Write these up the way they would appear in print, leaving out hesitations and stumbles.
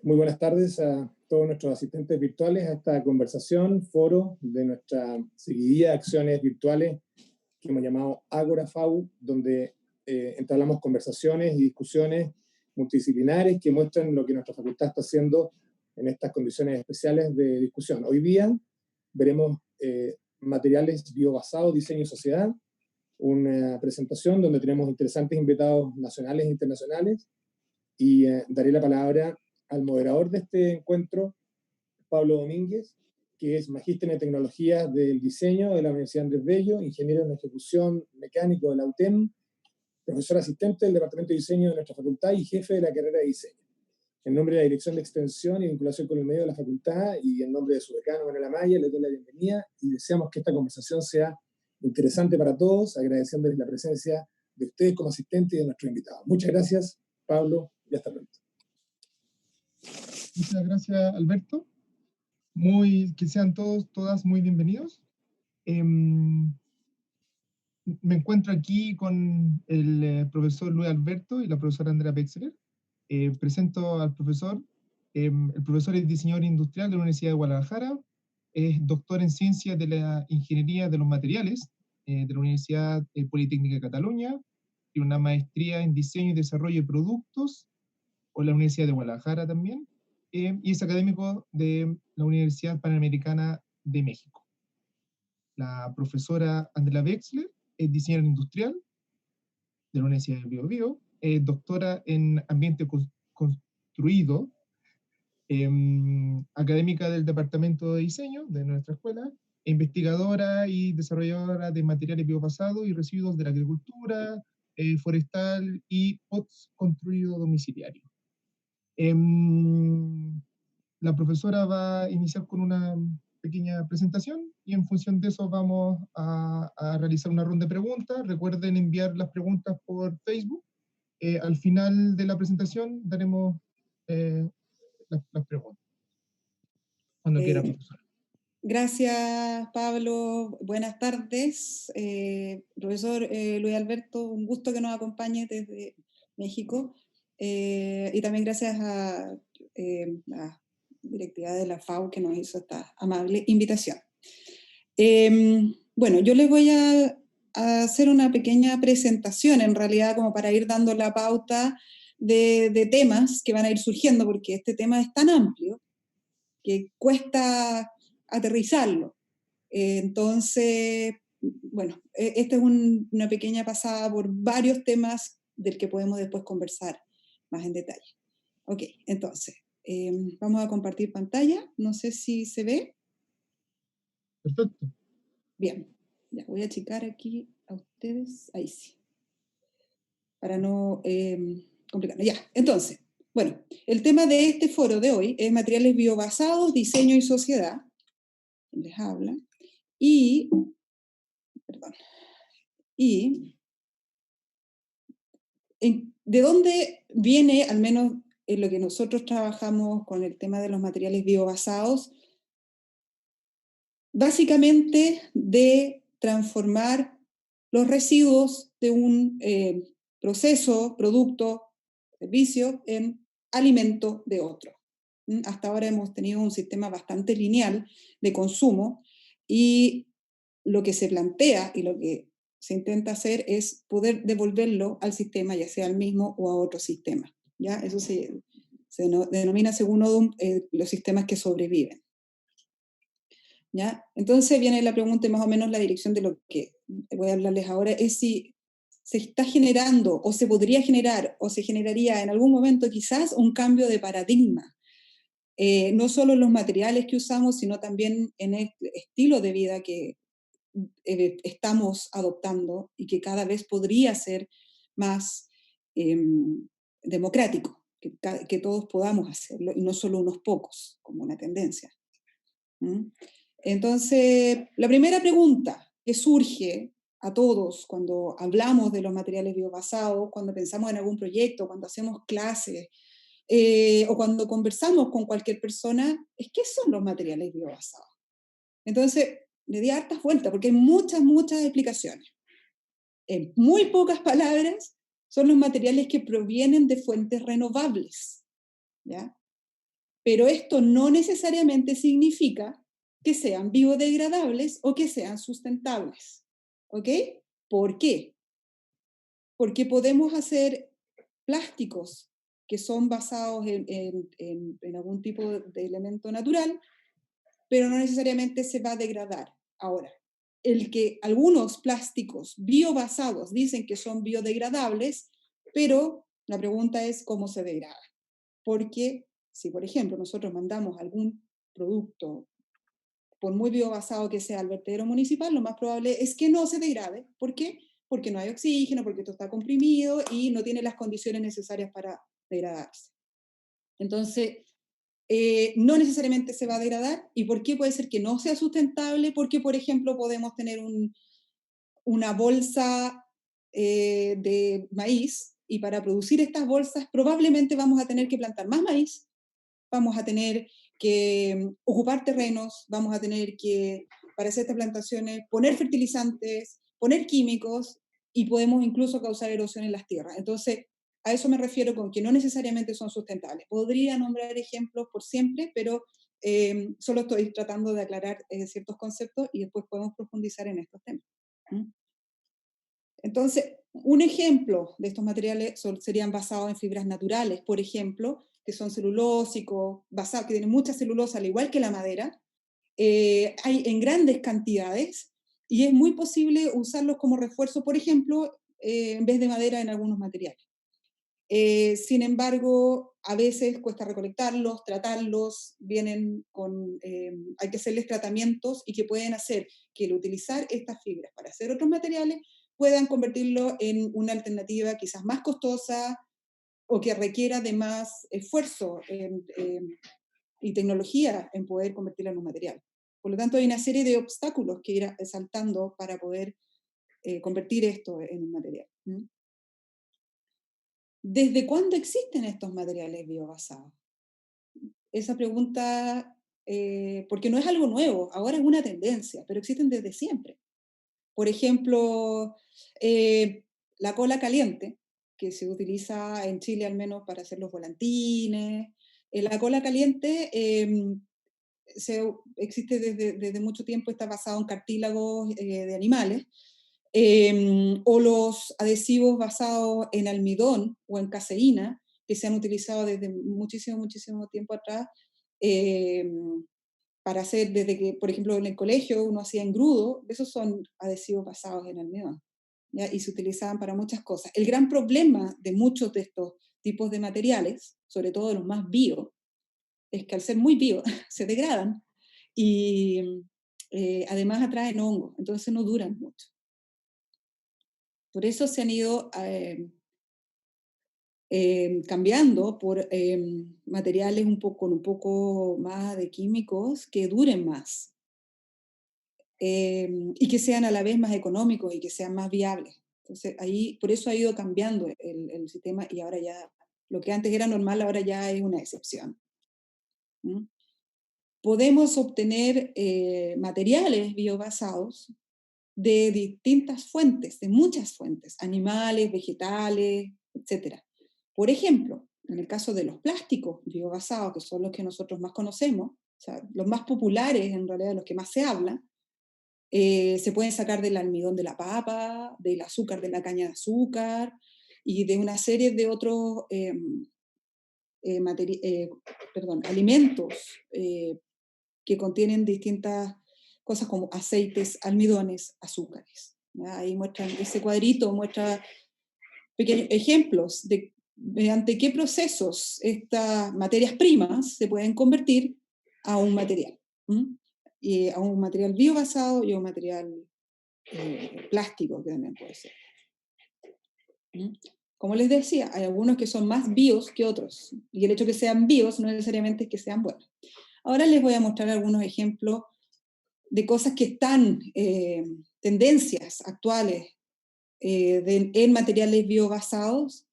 Muy buenas tardes a todos nuestros asistentes virtuales a esta conversación, foro de nuestra seguidilla de acciones virtuales que hemos llamado Ágora FAU, donde entablamos conversaciones y discusiones multidisciplinares que muestran lo que nuestra facultad está haciendo en estas condiciones especiales de discusión. Hoy día veremos materiales biobasados, diseño y sociedad, una presentación donde tenemos interesantes invitados nacionales e internacionales, y daré la palabra al moderador de este encuentro, Pablo Domínguez, que es magíster en tecnologías del diseño de la Universidad Andrés Bello, ingeniero en ejecución mecánico de la UTEM, profesor asistente del Departamento de Diseño de nuestra facultad y jefe de la carrera de diseño. En nombre de la Dirección de Extensión y Vinculación con el Medio de la facultad y en nombre de su decano Manuel Amaya, les doy la bienvenida y deseamos que esta conversación sea interesante para todos, agradeciéndoles la presencia de ustedes como asistentes y de nuestros invitados. Muchas gracias, Pablo, y hasta pronto. Muchas gracias, Alberto. Que sean todas muy bienvenidos. Me encuentro aquí con el profesor Luis Alberto y la profesora Andrea Pexler. Presento al profesor. El profesor es diseñador industrial de la Universidad de Guadalajara, es doctor en ciencias de la ingeniería de los materiales de la Universidad Politécnica de Cataluña, tiene una maestría en diseño y desarrollo de productos por la Universidad de Guadalajara también, y es académico de la Universidad Panamericana de México. La profesora Andrea Wexler es diseñadora industrial de la Universidad de Bio Bio, es doctora en ambiente construido, académica del Departamento de Diseño de nuestra escuela, investigadora y desarrolladora de materiales biobasados y residuos de la agricultura, forestal y post-construido domiciliario. La profesora va a iniciar con una pequeña presentación y en función de eso vamos a realizar una ronda de preguntas. Recuerden enviar las preguntas por Facebook. Al final de la presentación daremos las preguntas. Cuando quiera, profesora. Gracias, Pablo. Buenas tardes. Profesor Luis Alberto, un gusto que nos acompañe desde México. Y también gracias a la directiva de la FAU que nos hizo esta amable invitación. Bueno, yo les voy a hacer una pequeña presentación, en realidad, como para ir dando la pauta de temas que van a ir surgiendo, porque este tema es tan amplio que cuesta aterrizarlo. Entonces, bueno, esta es una pequeña pasada por varios temas del que podemos después conversar más en detalle. Ok, entonces, vamos a compartir pantalla. No sé si se ve. Perfecto. Bien, ya voy a checar aquí a ustedes. Ahí sí. Para no complicarnos. Ya, entonces, bueno, el tema de este foro de hoy es materiales biobasados, diseño y sociedad. Les habla. Y ¿de dónde viene, al menos en lo que nosotros trabajamos con el tema de los materiales biobasados? Básicamente de transformar los residuos de un proceso, producto, servicio, en alimento de otro. Hasta ahora hemos tenido un sistema bastante lineal de consumo y lo que se plantea y lo que se intenta hacer es poder devolverlo al sistema, ya sea al mismo o a otro sistema. ¿Ya? Eso se denomina según Odum los sistemas que sobreviven. ¿Ya? Entonces viene la pregunta y más o menos la dirección de lo que voy a hablarles ahora es si se está generando o se podría generar o se generaría en algún momento quizás un cambio de paradigma. No solo en los materiales que usamos, sino también en el estilo de vida que estamos adoptando y que cada vez podría ser más democrático, que todos podamos hacerlo y no solo unos pocos, como una tendencia. Entonces, la primera pregunta que surge a todos cuando hablamos de los materiales biobasados, cuando pensamos en algún proyecto, cuando hacemos clases o cuando conversamos con cualquier persona, es ¿qué son los materiales biobasados? Entonces, le di hartas vueltas porque hay muchas explicaciones. En muy pocas palabras, son los materiales que provienen de fuentes renovables, ¿ya? Pero esto no necesariamente significa que sean biodegradables o que sean sustentables. ¿Ok? ¿Por qué? Porque podemos hacer plásticos que son basados en algún tipo de elemento natural, pero no necesariamente se va a degradar. Ahora, el que algunos plásticos biobasados dicen que son biodegradables, pero la pregunta es cómo se degrada. Porque si, por ejemplo, nosotros mandamos algún producto, por muy biobasado que sea al vertedero municipal, lo más probable es que no se degrade. ¿Por qué? Porque no hay oxígeno, porque esto está comprimido y no tiene las condiciones necesarias para degradarse. Entonces, no necesariamente se va a degradar. ¿Y por qué puede ser que no sea sustentable? Porque, por ejemplo, podemos tener una bolsa de maíz y para producir estas bolsas probablemente vamos a tener que plantar más maíz, vamos a tener que ocupar terrenos, vamos a tener que, para hacer estas plantaciones, poner fertilizantes, poner químicos y podemos incluso causar erosión en las tierras. Entonces, a eso me refiero con que no necesariamente son sustentables. Podría nombrar ejemplos por siempre, pero solo estoy tratando de aclarar ciertos conceptos y después podemos profundizar en estos temas. Entonces, un ejemplo de estos materiales serían basados en fibras naturales, por ejemplo, que son celulósicos, basados, que tienen mucha celulosa, al igual que la madera. Hay en grandes cantidades y es muy posible usarlos como refuerzo, por ejemplo, en vez de madera en algunos materiales. Sin embargo, a veces cuesta recolectarlos, tratarlos, vienen con, hay que hacerles tratamientos y que pueden hacer que el utilizar estas fibras para hacer otros materiales puedan convertirlo en una alternativa quizás más costosa o que requiera de más esfuerzo y tecnología en poder convertirla en un material. Por lo tanto, hay una serie de obstáculos que ir saltando para poder convertir esto en un material. ¿Desde cuándo existen estos materiales biobasados? Esa pregunta, porque no es algo nuevo, ahora es una tendencia, pero existen desde siempre. Por ejemplo, la cola caliente, que se utiliza en Chile al menos para hacer los volantines. La cola caliente existe desde mucho tiempo, está basado en cartílagos de animales, o los adhesivos basados en almidón o en caseína, que se han utilizado desde muchísimo, muchísimo tiempo atrás, para hacer, desde que, por ejemplo, en el colegio uno hacía engrudo, esos son adhesivos basados en almidón, ¿ya? Y se utilizaban para muchas cosas. El gran problema de muchos de estos tipos de materiales, sobre todo de los más bio, es que al ser muy bio, se degradan y además atraen hongo, entonces no duran mucho. Por eso se han ido cambiando por materiales con un poco más de químicos que duren más y que sean a la vez más económicos y que sean más viables. Entonces, ahí, por eso ha ido cambiando el sistema y ahora ya, lo que antes era normal, ahora ya es una excepción. Podemos obtener materiales biobasados de distintas fuentes, de muchas fuentes, animales, vegetales, etc. Por ejemplo, en el caso de los plásticos biobasados, que son los que nosotros más conocemos, o sea, los más populares, en realidad los que más se hablan, se pueden sacar del almidón de la papa, del azúcar de la caña de azúcar y de una serie de otros alimentos que contienen distintas cosas como aceites, almidones, azúcares. ¿Ya? Ahí muestran, ese cuadrito muestra pequeños ejemplos de mediante qué procesos estas materias primas se pueden convertir a un material. Y a un material biobasado y a un material plástico que también puede ser. Como les decía, hay algunos que son más bios que otros, y el hecho de que sean bios no necesariamente es que sean buenos. Ahora les voy a mostrar algunos ejemplos de cosas que están, tendencias actuales en materiales biobasados.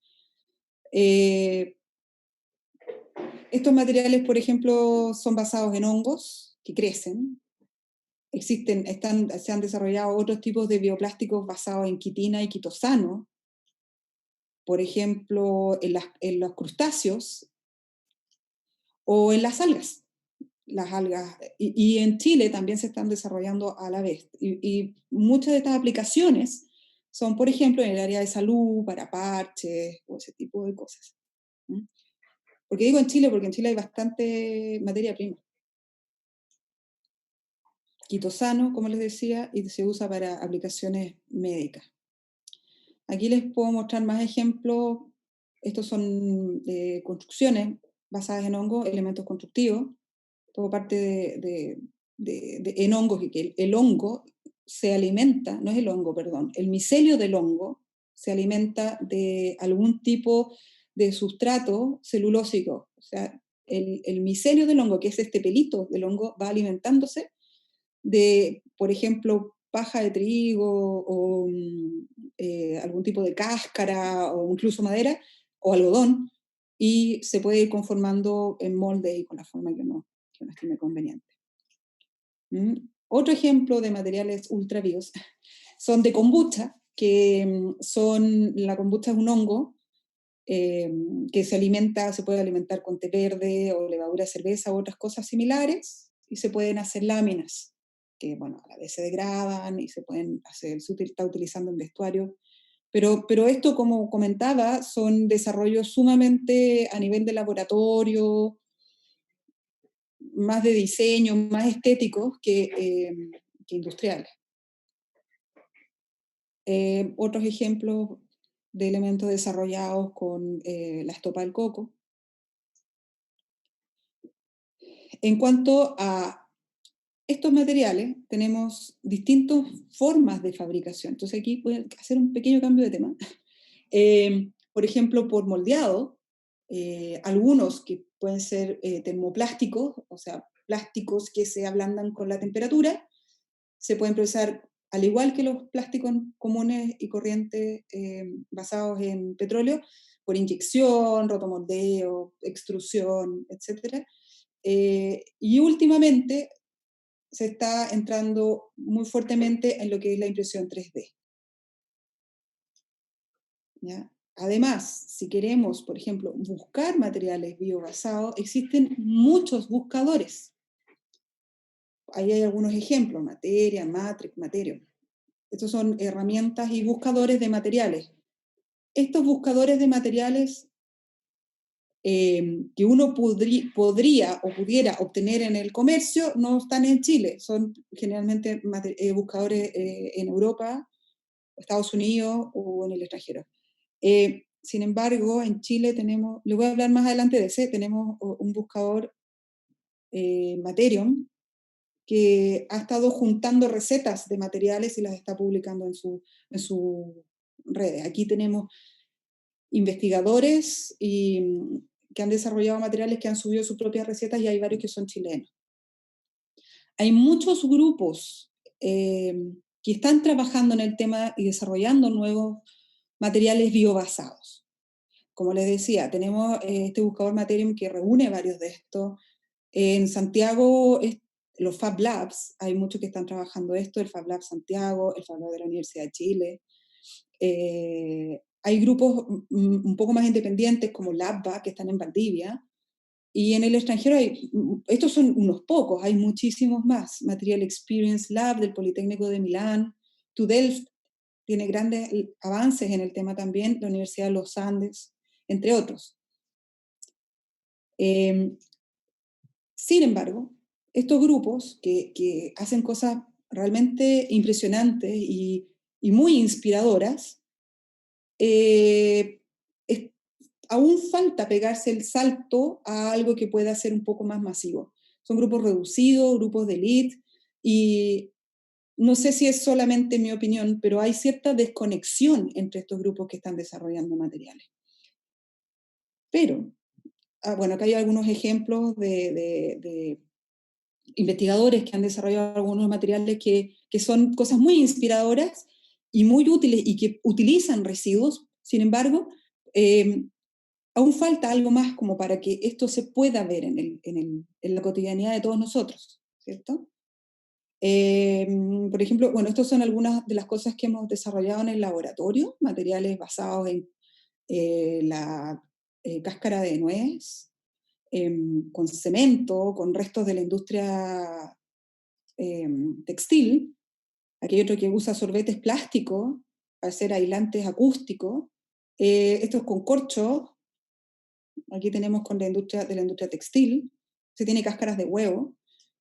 Estos materiales, por ejemplo, son basados en hongos que crecen. Se han desarrollado otros tipos de bioplásticos basados en quitina y quitosano. Por ejemplo, en los crustáceos, o en las algas. Las algas, y en Chile también se están desarrollando a la vez. Y muchas de estas aplicaciones son, por ejemplo, en el área de salud, para parches, o ese tipo de cosas. ¿Mm? ¿Por qué digo en Chile? Porque en Chile hay bastante materia prima. Quitosano, como les decía, y se usa para aplicaciones médicas. Aquí les puedo mostrar más ejemplos. Estos son construcciones basadas en hongos, elementos constructivos, todo parte en hongos, y que el hongo se alimenta, no es el hongo, perdón, el micelio del hongo se alimenta de algún tipo de sustrato celulósico. O sea, el micelio del hongo, que es este pelito del hongo, va alimentándose de, por ejemplo, paja de trigo o algún tipo de cáscara o incluso madera o algodón, y se puede ir conformando en molde y con la forma que uno estime conveniente. Otro ejemplo de materiales ultrabios son de kombucha, que la kombucha es un hongo que se puede alimentar con té verde o levadura de cerveza u otras cosas similares, y se pueden hacer láminas que, bueno, a la vez se degradan y se pueden hacer, se está utilizando en vestuario. Pero esto, como comentaba, son desarrollos sumamente a nivel de laboratorio, más de diseño, más estéticos que industriales. Otros ejemplos de elementos desarrollados con la estopa del coco. En cuanto a estos materiales, tenemos distintas formas de fabricación. Entonces aquí voy a hacer un pequeño cambio de tema. Por ejemplo, por moldeado, algunos que pueden ser termoplásticos, o sea, plásticos que se ablandan con la temperatura, se pueden procesar al igual que los plásticos comunes y corrientes basados en petróleo, por inyección, rotomoldeo, extrusión, etc. Y últimamente se está entrando muy fuertemente en lo que es la impresión 3D. ¿Ya? Además, si queremos, por ejemplo, buscar materiales biobasados, existen muchos buscadores. Ahí hay algunos ejemplos: Materia, Matrix, Materium. Estos son herramientas y buscadores de materiales. Estos buscadores de materiales que uno podría o pudiera obtener en el comercio no están en Chile, son generalmente buscadores en Europa, Estados Unidos o en el extranjero. Sin embargo, en Chile tenemos, les voy a hablar más adelante de ese, tenemos un buscador Materium, que ha estado juntando recetas de materiales y las está publicando en su redes. Aquí tenemos investigadores que han desarrollado materiales que han subido sus propias recetas, y hay varios que son chilenos. Hay muchos grupos que están trabajando en el tema y desarrollando nuevos materiales biobasados. Como les decía, tenemos este buscador Materium que reúne varios de estos. En Santiago, los Fab Labs, hay muchos que están trabajando esto, el Fab Lab Santiago, el Fab Lab de la Universidad de Chile. Hay grupos un poco más independientes como LabVA, que están en Valdivia, y en el extranjero estos son unos pocos, hay muchísimos más. Material Experience Lab del Politécnico de Milán, TU-Delft tiene grandes avances en el tema también, la Universidad de los Andes, entre otros. Sin embargo, estos grupos que hacen cosas realmente impresionantes y muy inspiradoras, aún falta pegarse el salto a algo que pueda ser un poco más masivo. Son grupos reducidos, grupos de élite, y no sé si es solamente mi opinión, pero hay cierta desconexión entre estos grupos que están desarrollando materiales. Pero, bueno, acá hay algunos ejemplos de investigadores que han desarrollado algunos materiales que son cosas muy inspiradoras y muy útiles y que utilizan residuos. Sin embargo, aún falta algo más como para que esto se pueda ver en la cotidianidad de todos nosotros, ¿cierto? Por ejemplo, bueno, estas son algunas de las cosas que hemos desarrollado en el laboratorio, materiales basados en la cáscara de nuez, con cemento, con restos de la industria textil. Aquí hay otro que usa sorbetes plásticos para hacer aislantes acústicos. Esto es con corcho. Aquí tenemos con la industria textil. Se tiene cáscaras de huevo.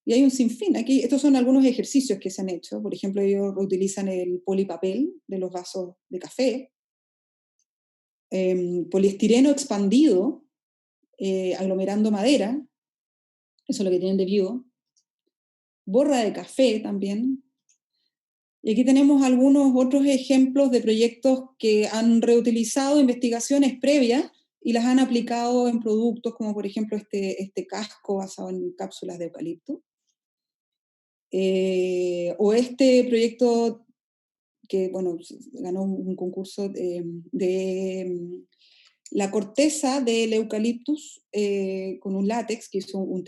Y hay un sinfín. Aquí, estos son algunos ejercicios que se han hecho. Por ejemplo, ellos reutilizan el polipapel de los vasos de café. Poliestireno expandido, aglomerando madera. Eso es lo que tienen de bio. Borra de café también. Y aquí tenemos algunos otros ejemplos de proyectos que han reutilizado investigaciones previas y las han aplicado en productos como por ejemplo este casco basado en cápsulas de eucalipto. O este proyecto que, bueno, ganó un concurso de la corteza del eucaliptus con un látex, que hizo un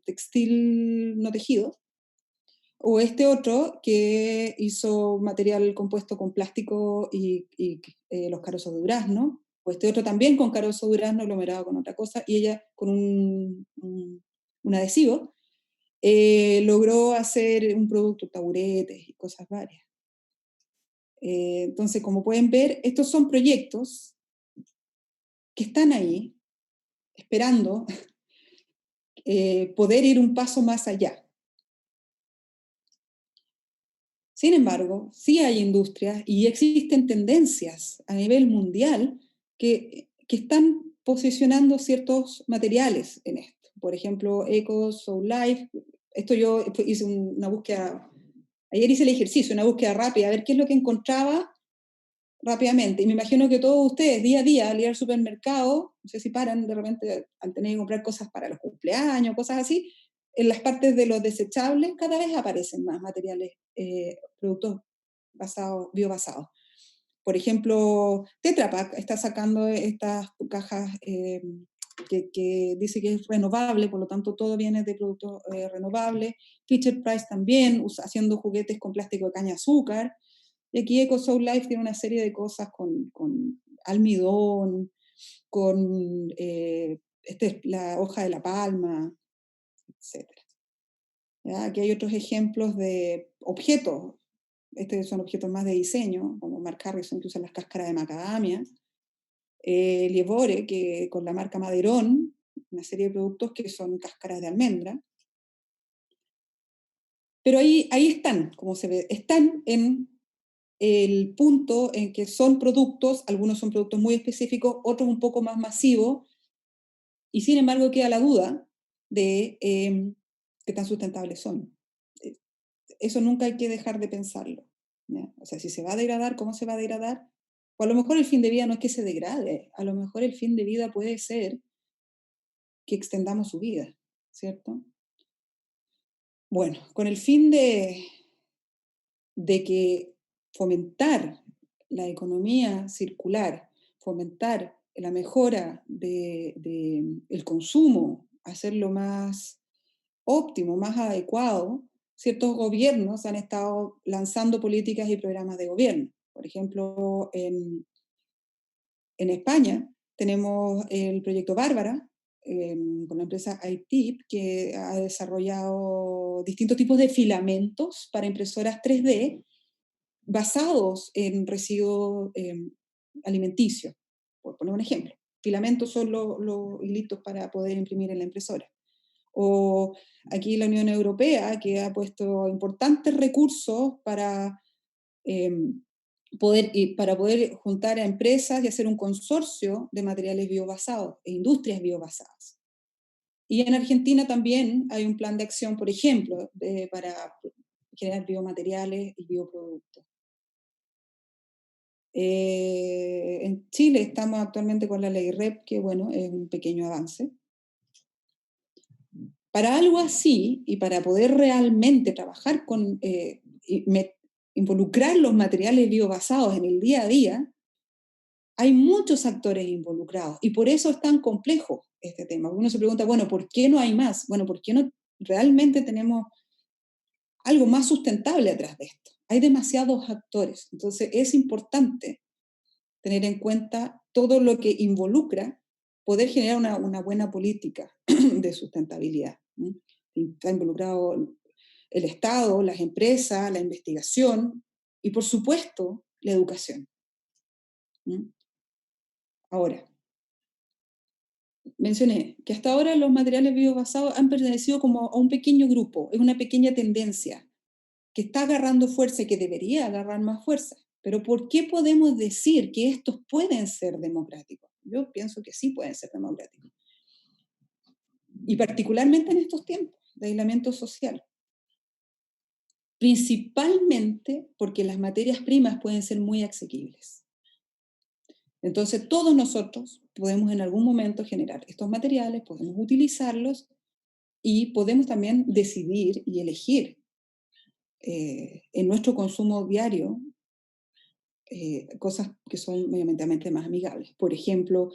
textil no tejido. O este otro que hizo material compuesto con plástico y los carozos de durazno. O este otro también con carozo de durazno aglomerado con otra cosa, y ella con un adhesivo logró hacer un producto, taburetes y cosas varias. Entonces, como pueden ver, estos son proyectos que están ahí, esperando poder ir un paso más allá. Sin embargo, sí hay industrias y existen tendencias a nivel mundial que están posicionando ciertos materiales en esto. Por ejemplo, Eco, Soul Life. Esto yo hice una búsqueda, ayer hice el ejercicio, una búsqueda rápida, a ver qué es lo que encontraba rápidamente. Y me imagino que todos ustedes, día a día, al ir al supermercado, no sé si paran de repente al tener que comprar cosas para los cumpleaños, cosas así, en las partes de los desechables cada vez aparecen más materiales, productos biobasados. Por ejemplo, Tetra Pak está sacando estas cajas que dice que es renovable, por lo tanto todo viene de productos renovables. Fisher Price también, haciendo juguetes con plástico de caña de azúcar. Y aquí Eco Soul Life tiene una serie de cosas con almidón, con la hoja de la palma, etc. ¿Ya? Aquí hay otros ejemplos de objetos. Estos son objetos más de diseño, como Marc Harrison, que usa las cáscaras de macadamia. Lievore, que con la marca Maderon, una serie de productos que son cáscaras de almendra. Pero ahí están, como se ve, están en el punto en que son productos, algunos son productos muy específicos, otros un poco más masivos, y sin embargo queda la duda de qué tan sustentables son. Eso nunca hay que dejar de pensarlo, ¿ya? O sea, si se va a degradar, ¿cómo se va a degradar? O a lo mejor el fin de vida no es que se degrade, a lo mejor el fin de vida puede ser que extendamos su vida, ¿cierto? Bueno, con el fin de que fomentar la economía circular, fomentar la mejora del consumo, hacerlo más óptimo, más adecuado, ciertos gobiernos han estado lanzando políticas y programas de gobierno. Por ejemplo, en España tenemos el proyecto Bárbara, con la empresa iTip, que ha desarrollado distintos tipos de filamentos para impresoras 3D basados en residuos alimenticios. Por poner un ejemplo, filamentos son los hilitos para poder imprimir en la impresora. O aquí la Unión Europea, que ha puesto importantes recursos para poder juntar a empresas y hacer un consorcio de materiales biobasados e industrias biobasadas. Y en Argentina también hay un plan de acción, por ejemplo, para generar biomateriales y bioproductos. En Chile estamos actualmente con la ley REP, que bueno, es un pequeño avance. Para algo así, y para poder realmente trabajar con, involucrar los materiales biobasados en el día a día, hay muchos actores involucrados, y por eso es tan complejo este tema. Uno se pregunta, bueno, ¿por qué no hay más? Bueno, ¿por qué no realmente tenemos algo más sustentable atrás de esto? Hay demasiados actores, entonces es importante tener en cuenta todo lo que involucra poder generar una buena política de sustentabilidad. Está involucrado el Estado, las empresas, la investigación y, por supuesto, la educación. Ahora, mencioné que hasta ahora los materiales biobasados han pertenecido como a un pequeño grupo, es una pequeña tendencia que está agarrando fuerza y que debería agarrar más fuerza. Pero ¿por qué podemos decir que estos pueden ser democráticos? Yo pienso que sí pueden ser democráticos. Y particularmente en estos tiempos de aislamiento social. Principalmente porque las materias primas pueden ser muy asequibles. Entonces todos nosotros podemos en algún momento generar estos materiales, podemos utilizarlos y podemos también decidir y elegir en nuestro consumo diario cosas que son medioambientalmente más amigables. Por ejemplo,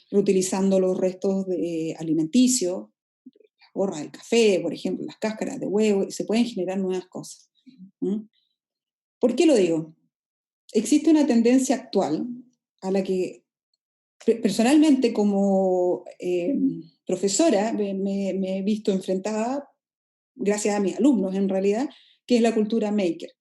reutilizando los restos alimenticios, las borras del café, por ejemplo, las cáscaras de huevo, y se pueden generar nuevas cosas. ¿Por qué lo digo? Existe una tendencia actual a la que personalmente como profesora me he visto enfrentada, gracias a mis alumnos en realidad, que es la cultura maker,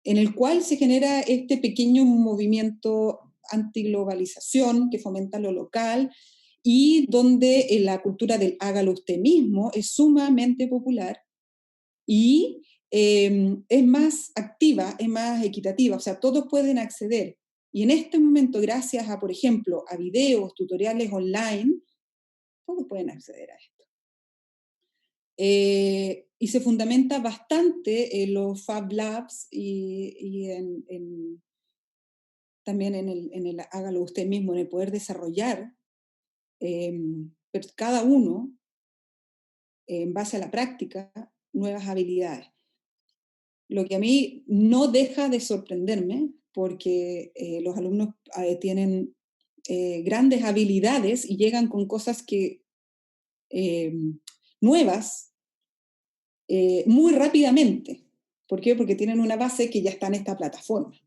en el cual se genera este pequeño movimiento antiglobalización que fomenta lo local y donde la cultura del hágalo usted mismo es sumamente popular y es más activa, es más equitativa, o sea, todos pueden acceder. Y en este momento, gracias a, por ejemplo, a videos, tutoriales online, todos pueden acceder a esto. Y se fundamenta bastante en los Fab Labs y también en el hágalo usted mismo, en el poder desarrollar cada uno, en base a la práctica, nuevas habilidades. Lo que a mí no deja de sorprenderme, porque los alumnos tienen grandes habilidades y llegan con cosas nuevas muy rápidamente. ¿Por qué? Porque tienen una base que ya está en esta plataforma.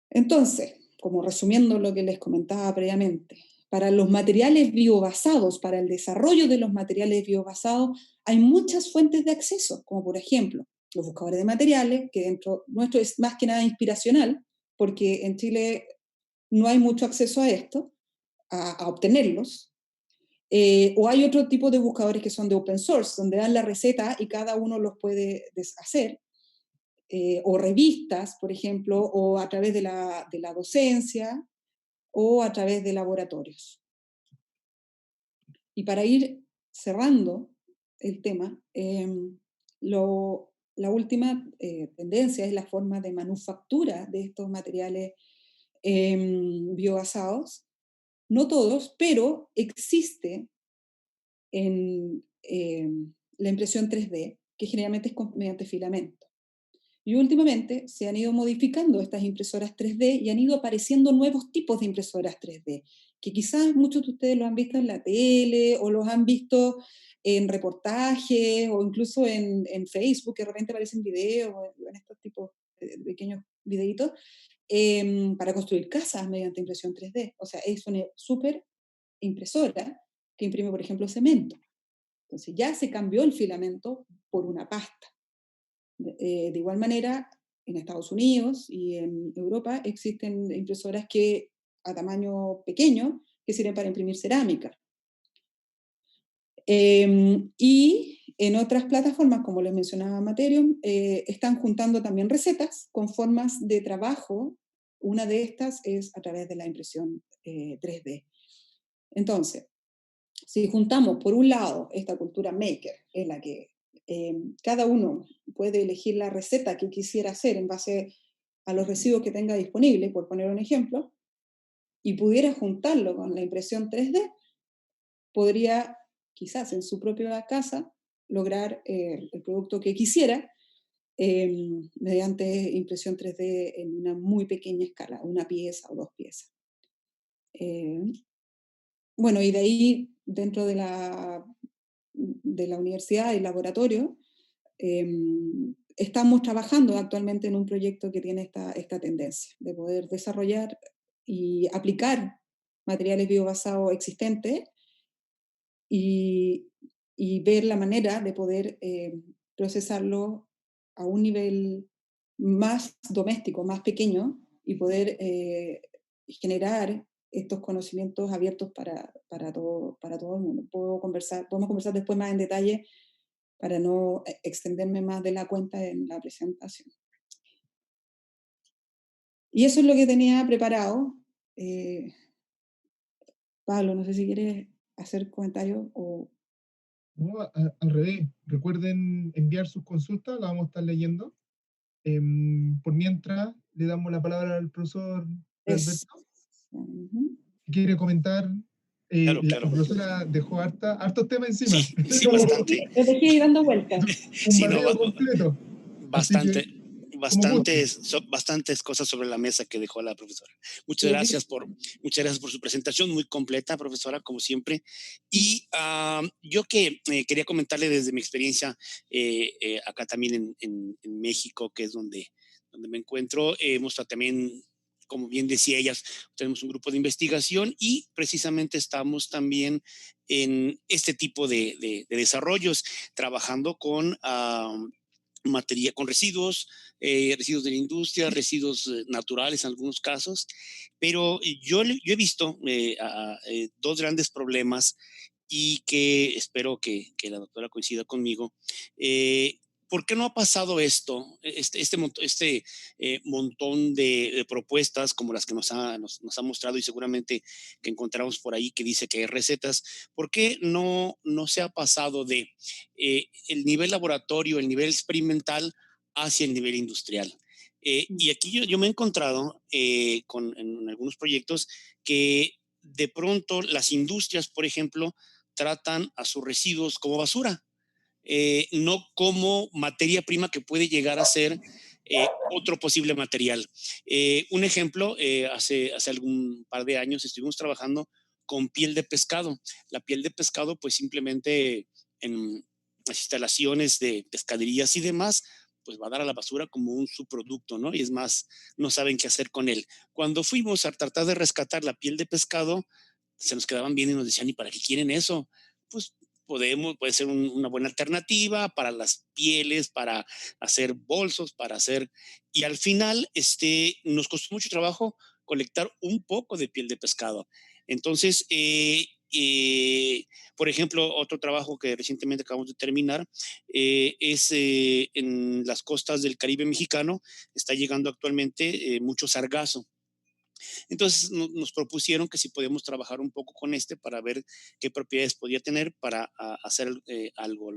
Entonces, como resumiendo lo que les comentaba previamente, para los materiales biobasados, para el desarrollo de los materiales biobasados, hay muchas fuentes de acceso, como por ejemplo los buscadores de materiales, que dentro nuestro es más que nada inspiracional, porque en Chile no hay mucho acceso a esto, a obtenerlos. O hay otro tipo de buscadores que son de open source, donde dan la receta y cada uno los puede hacer. O revistas, por ejemplo, o a través de la docencia, o a través de laboratorios. Y para ir cerrando el tema, la última tendencia es la forma de manufactura de estos materiales biobasados. No todos, pero existe en la impresión 3D, que generalmente es mediante filamento. Y últimamente se han ido modificando estas impresoras 3D y han ido apareciendo nuevos tipos de impresoras 3D, que quizás muchos de ustedes lo han visto en la tele o los han visto en reportajes o incluso en Facebook, que de repente aparecen videos, en estos tipos de pequeños videitos, para construir casas mediante impresión 3D. O sea, es una súper impresora que imprime, por ejemplo, cemento. Entonces ya se cambió el filamento por una pasta. De igual manera, en Estados Unidos y en Europa existen impresoras que a tamaño pequeño que sirven para imprimir cerámica. Y en otras plataformas, como les mencionaba Materium, están juntando también recetas con formas de trabajo. Una de estas es a través de la impresión 3D. Entonces, si juntamos por un lado esta cultura maker, en la que cada uno puede elegir la receta que quisiera hacer en base a los residuos que tenga disponibles, por poner un ejemplo, y pudiera juntarlo con la impresión 3D, podría quizás en su propia casa lograr el producto que quisiera mediante impresión 3D en una muy pequeña escala, una pieza o dos piezas. Bueno, y de ahí, dentro de la universidad y laboratorio, estamos trabajando actualmente en un proyecto que tiene esta tendencia de poder desarrollar y aplicar materiales biobasados existentes y, y ver la manera de poder procesarlo a un nivel más doméstico, más pequeño, y poder generar estos conocimientos abiertos para todo el mundo. Podemos conversar después más en detalle para no extenderme más de la cuenta en la presentación. Y eso es lo que tenía preparado. Pablo, no sé si quieres hacer comentarios o... No, al revés. Recuerden enviar sus consultas, las vamos a estar leyendo. Por mientras, le damos la palabra al profesor Es, Alberto. uh-huh. Si quiere comentar, Claro, la claro. profesora dejó hartos temas encima. Sí, sí, bastante. Lo dejé ahí dando vueltas. Un Sí, no, barrido completo. Así que, como guste. bastantes cosas sobre la mesa que dejó la profesora. Muchas Sí, gracias por su presentación, muy completa, profesora, como siempre. Y yo que quería comentarle desde mi experiencia acá también en México, que es donde me encuentro, hemos también, como bien decía ellas, tenemos un grupo de investigación y precisamente estamos también en este tipo de desarrollos, trabajando con materia, con residuos, residuos de la industria, residuos naturales en algunos casos, pero yo he visto dos grandes problemas y que espero que la doctora coincida conmigo. ¿Por qué no ha pasado esto, montón de propuestas como las que nos ha mostrado y seguramente que encontramos por ahí que dice que hay recetas? ¿Por qué no se ha pasado de el nivel laboratorio, el nivel experimental hacia el nivel industrial? Y aquí yo me he encontrado en algunos proyectos que de pronto las industrias, por ejemplo, tratan a sus residuos como basura, no como materia prima que puede llegar a ser otro posible material. Un ejemplo, hace algún par de años estuvimos trabajando con piel de pescado. La piel de pescado, pues simplemente en las instalaciones de pescaderías y demás, pues va a dar a la basura como un subproducto, ¿no? Y es más, no saben qué hacer con él. Cuando fuimos a tratar de rescatar la piel de pescado, se nos quedaban bien y nos decían, ¿y para qué quieren eso? Pues puede ser una buena alternativa para las pieles, para hacer bolsos, para hacer... Y al final, nos costó mucho trabajo colectar un poco de piel de pescado. Entonces, por ejemplo, otro trabajo que recientemente acabamos de terminar es en las costas del Caribe mexicano, está llegando actualmente mucho sargazo. Entonces nos propusieron que si podíamos trabajar un poco con para ver qué propiedades podía tener para hacer algo.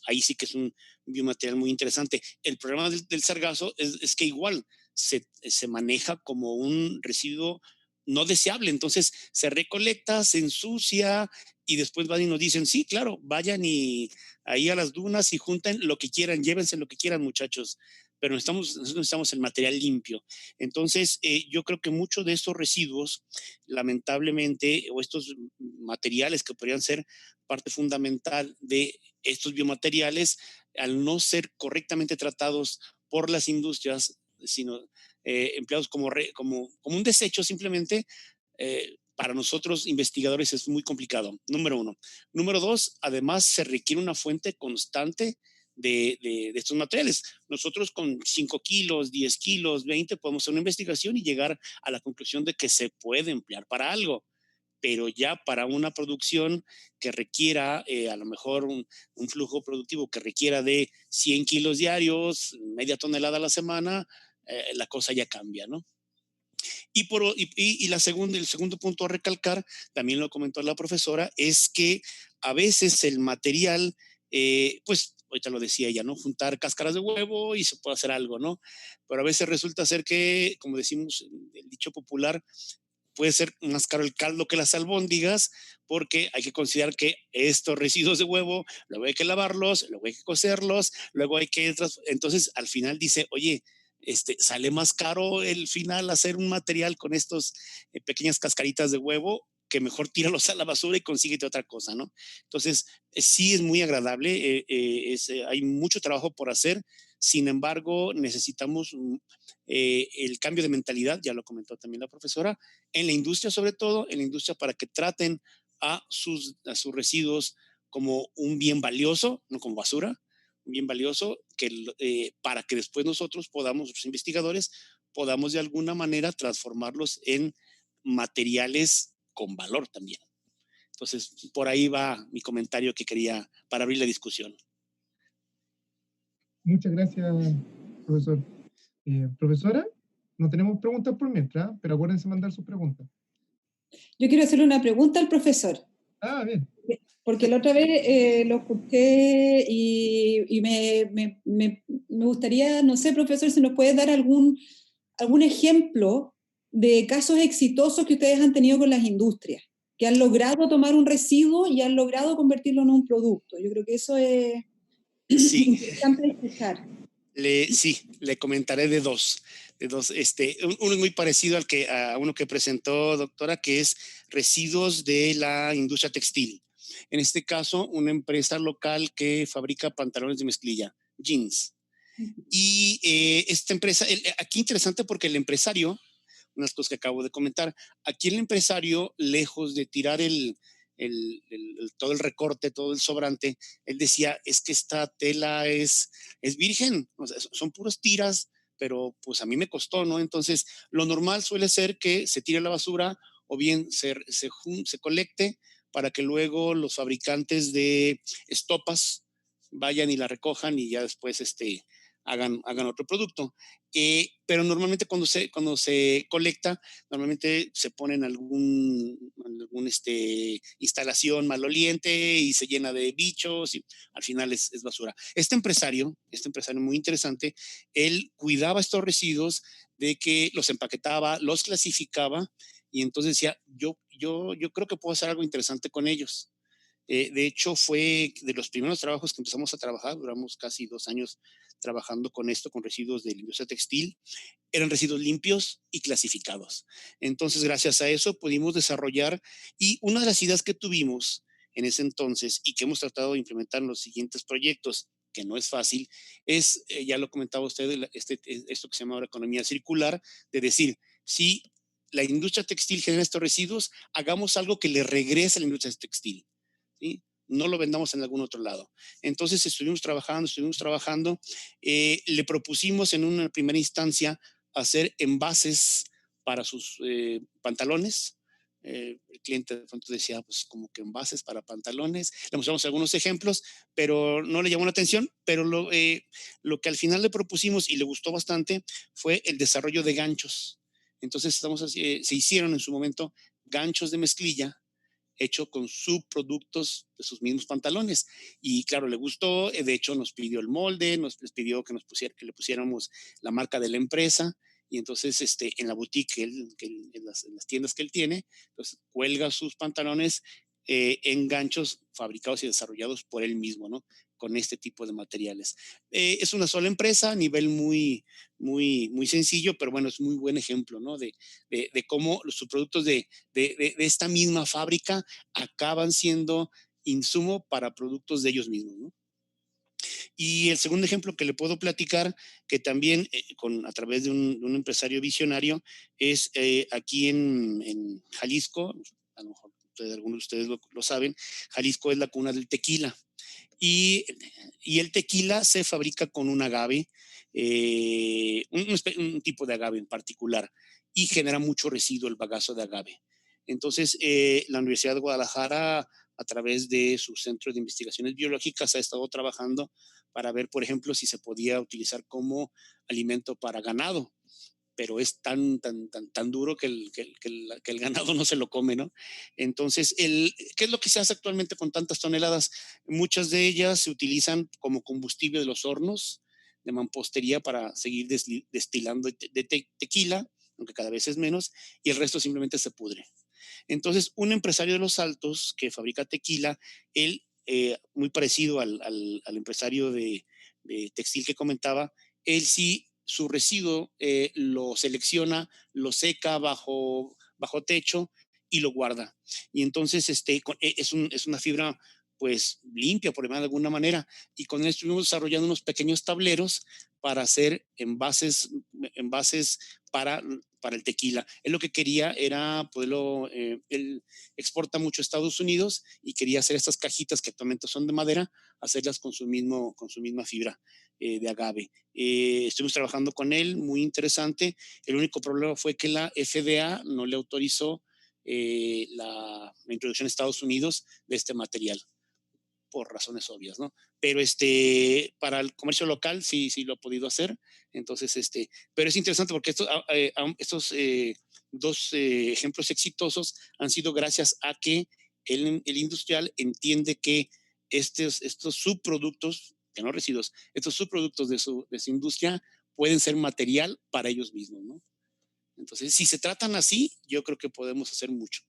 Ahí sí que es un biomaterial muy interesante. El problema del sargazo es que igual se maneja como un residuo no deseable, entonces se recolecta, se ensucia y después van y nos dicen, sí, claro, vayan y ahí a las dunas y junten lo que quieran, llévense lo que quieran, muchachos, pero nosotros necesitamos el material limpio. Entonces, yo creo que muchos de estos residuos, lamentablemente, o estos materiales que podrían ser parte fundamental de estos biomateriales, al no ser correctamente tratados por las industrias, sino empleados como un desecho simplemente, para nosotros investigadores es muy complicado, número uno. Número dos, además se requiere una fuente constante de estos materiales. Nosotros con 5 kilos, 10 kilos, 20, podemos hacer una investigación y llegar a la conclusión de que se puede emplear para algo, pero ya para una producción que requiera a lo mejor un flujo productivo que requiera de 100 kilos diarios, media tonelada a la semana, la cosa ya cambia, ¿no? Y el segundo punto a recalcar, también lo comentó la profesora, es que a veces el material, pues ahorita lo decía ella, ¿no? Juntar cáscaras de huevo y se puede hacer algo, ¿no? Pero a veces resulta ser que, como decimos, el dicho popular, puede ser más caro el caldo que las albóndigas, porque hay que considerar que estos residuos de huevo, luego hay que lavarlos, luego hay que cocerlos, luego hay que... Entonces, al final dice, oye, sale más caro el final hacer un material con estos pequeñas cascaritas de huevo, que mejor tíralos a la basura y consíguete otra cosa, ¿no? Entonces, sí es muy agradable, hay mucho trabajo por hacer, Sin embargo, necesitamos el cambio de mentalidad, ya lo comentó también la profesora, en la industria, sobre todo en la industria, para que traten a sus residuos como un bien valioso, no como basura, un bien valioso, para que después nosotros podamos, los investigadores, podamos de alguna manera transformarlos en materiales con valor también. Entonces, por ahí va mi comentario que quería para abrir la discusión. Muchas gracias, profesor. Profesora, no tenemos preguntas por mientras, pero acuérdense mandar sus preguntas. Yo quiero hacerle una pregunta al profesor. Ah, bien. Porque la otra vez lo escuché y me gustaría, no sé, profesor, si nos puede dar algún ejemplo de casos exitosos que ustedes han tenido con las industrias, que han logrado tomar un residuo y han logrado convertirlo en un producto. Yo creo que eso es interesante de escuchar. Sí, le comentaré de dos. Uno es muy parecido a uno que presentó, doctora, que es residuos de la industria textil. En este caso, una empresa local que fabrica pantalones de mezclilla, jeans. Y esta empresa, aquí interesante porque el empresario, unas cosas que acabo de comentar, aquí el empresario, lejos de tirar todo el recorte, todo el sobrante, él decía, es que esta tela es virgen, o sea, son puras tiras, pero pues a mí me costó, ¿no? Entonces, lo normal suele ser que se tire a la basura o bien se colecte para que luego los fabricantes de estopas vayan y la recojan y ya después hagan otro producto. Pero normalmente cuando se colecta, normalmente se pone en alguna instalación maloliente y se llena de bichos y al final es basura. Este empresario muy interesante, él cuidaba estos residuos de que los empaquetaba, los clasificaba y entonces decía, yo creo que puedo hacer algo interesante con ellos. De hecho, fue de los primeros trabajos que empezamos a trabajar, duramos casi 2 años trabajando con esto, con residuos de la industria textil. Eran residuos limpios y clasificados. Entonces, gracias a eso pudimos desarrollar, y una de las ideas que tuvimos en ese entonces y que hemos tratado de implementar en los siguientes proyectos, que no es fácil, es, ya lo comentaba usted, esto que se llama ahora economía circular, de decir, si la industria textil genera estos residuos, hagamos algo que le regrese a la industria textil. ¿Sí? No lo vendamos en algún otro lado. Entonces estuvimos trabajando, le propusimos en una primera instancia hacer envases para sus pantalones. El cliente de pronto decía, pues como que envases para pantalones. Le mostramos algunos ejemplos, pero no le llamó la atención. Pero lo que al final le propusimos y le gustó bastante fue el desarrollo de ganchos. Entonces se hicieron en su momento ganchos de mezclilla hecho con subproductos de sus mismos pantalones. Y claro, le gustó, de hecho nos pidió el molde, les pidió que le pusiéramos la marca de la empresa, y entonces en la boutique, en las tiendas que él tiene, pues cuelga sus pantalones en ganchos fabricados y desarrollados por él mismo, ¿no? Con este tipo de materiales. Es una sola empresa a nivel muy, muy, muy sencillo, pero bueno, es muy buen ejemplo, ¿no? De cómo los subproductos de esta misma fábrica acaban siendo insumo para productos de ellos mismos, ¿no? Y el segundo ejemplo que le puedo platicar, que también a través de un empresario visionario, es aquí en Jalisco. A lo mejor algunos de ustedes lo saben, Jalisco es la cuna del tequila. Y el tequila se fabrica con un agave, un tipo de agave en particular, y genera mucho residuo el bagazo de agave. Entonces, la Universidad de Guadalajara, a través de su Centro de Investigaciones Biológicas, ha estado trabajando para ver, por ejemplo, si se podía utilizar como alimento para ganado, pero es tan duro que el ganado no se lo come, ¿no? Entonces, ¿qué es lo que se hace actualmente con tantas toneladas? Muchas de ellas se utilizan como combustible de los hornos de mampostería para seguir destilando tequila, aunque cada vez es menos, y el resto simplemente se pudre. Entonces, un empresario de Los Altos que fabrica tequila, él, muy parecido al empresario de textil que comentaba, él sí su residuo lo selecciona, lo seca bajo techo y lo guarda. Y entonces es una fibra pues limpia, por llamarlo de alguna manera, y con él estuvimos desarrollando unos pequeños tableros para hacer envases para el tequila. Él lo que quería era poderlo, él exporta mucho a Estados Unidos y quería hacer estas cajitas que actualmente son de madera, hacerlas con su misma fibra de agave. Estuvimos trabajando con él, muy interesante. El único problema fue que la FDA no le autorizó la introducción en Estados Unidos de este material, por razones obvias, ¿no? Pero para el comercio local sí, sí lo ha podido hacer. Entonces, pero es interesante porque estos dos ejemplos exitosos han sido gracias a que el industrial entiende que estos subproductos, que no residuos, estos subproductos de su industria pueden ser material para ellos mismos, ¿no? Entonces, si se tratan así, yo creo que podemos hacer mucho.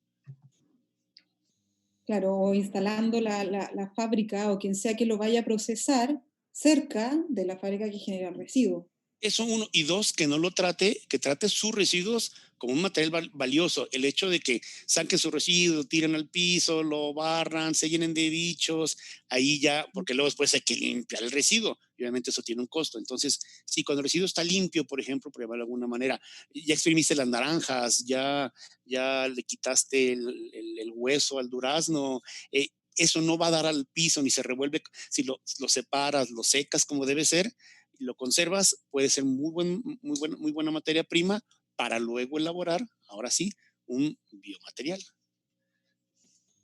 Claro, o instalando la fábrica o quien sea que lo vaya a procesar cerca de la fábrica que genera el residuo. Eso uno. Y dos, que no lo trate, que trate sus residuos como un material valioso. El hecho de que saquen sus residuos, tiren al piso, lo barran, se llenen de bichos, ahí ya, porque luego después hay que limpiar el residuo. Y obviamente eso tiene un costo. Entonces, si cuando el residuo está limpio, por ejemplo, por llamarlo de alguna manera, ya exprimiste las naranjas, ya le quitaste el hueso al durazno, eso no va a dar al piso ni se revuelve. Si lo separas, lo secas como debe ser, y lo conservas, puede ser muy buena materia prima para luego elaborar, ahora sí, un biomaterial.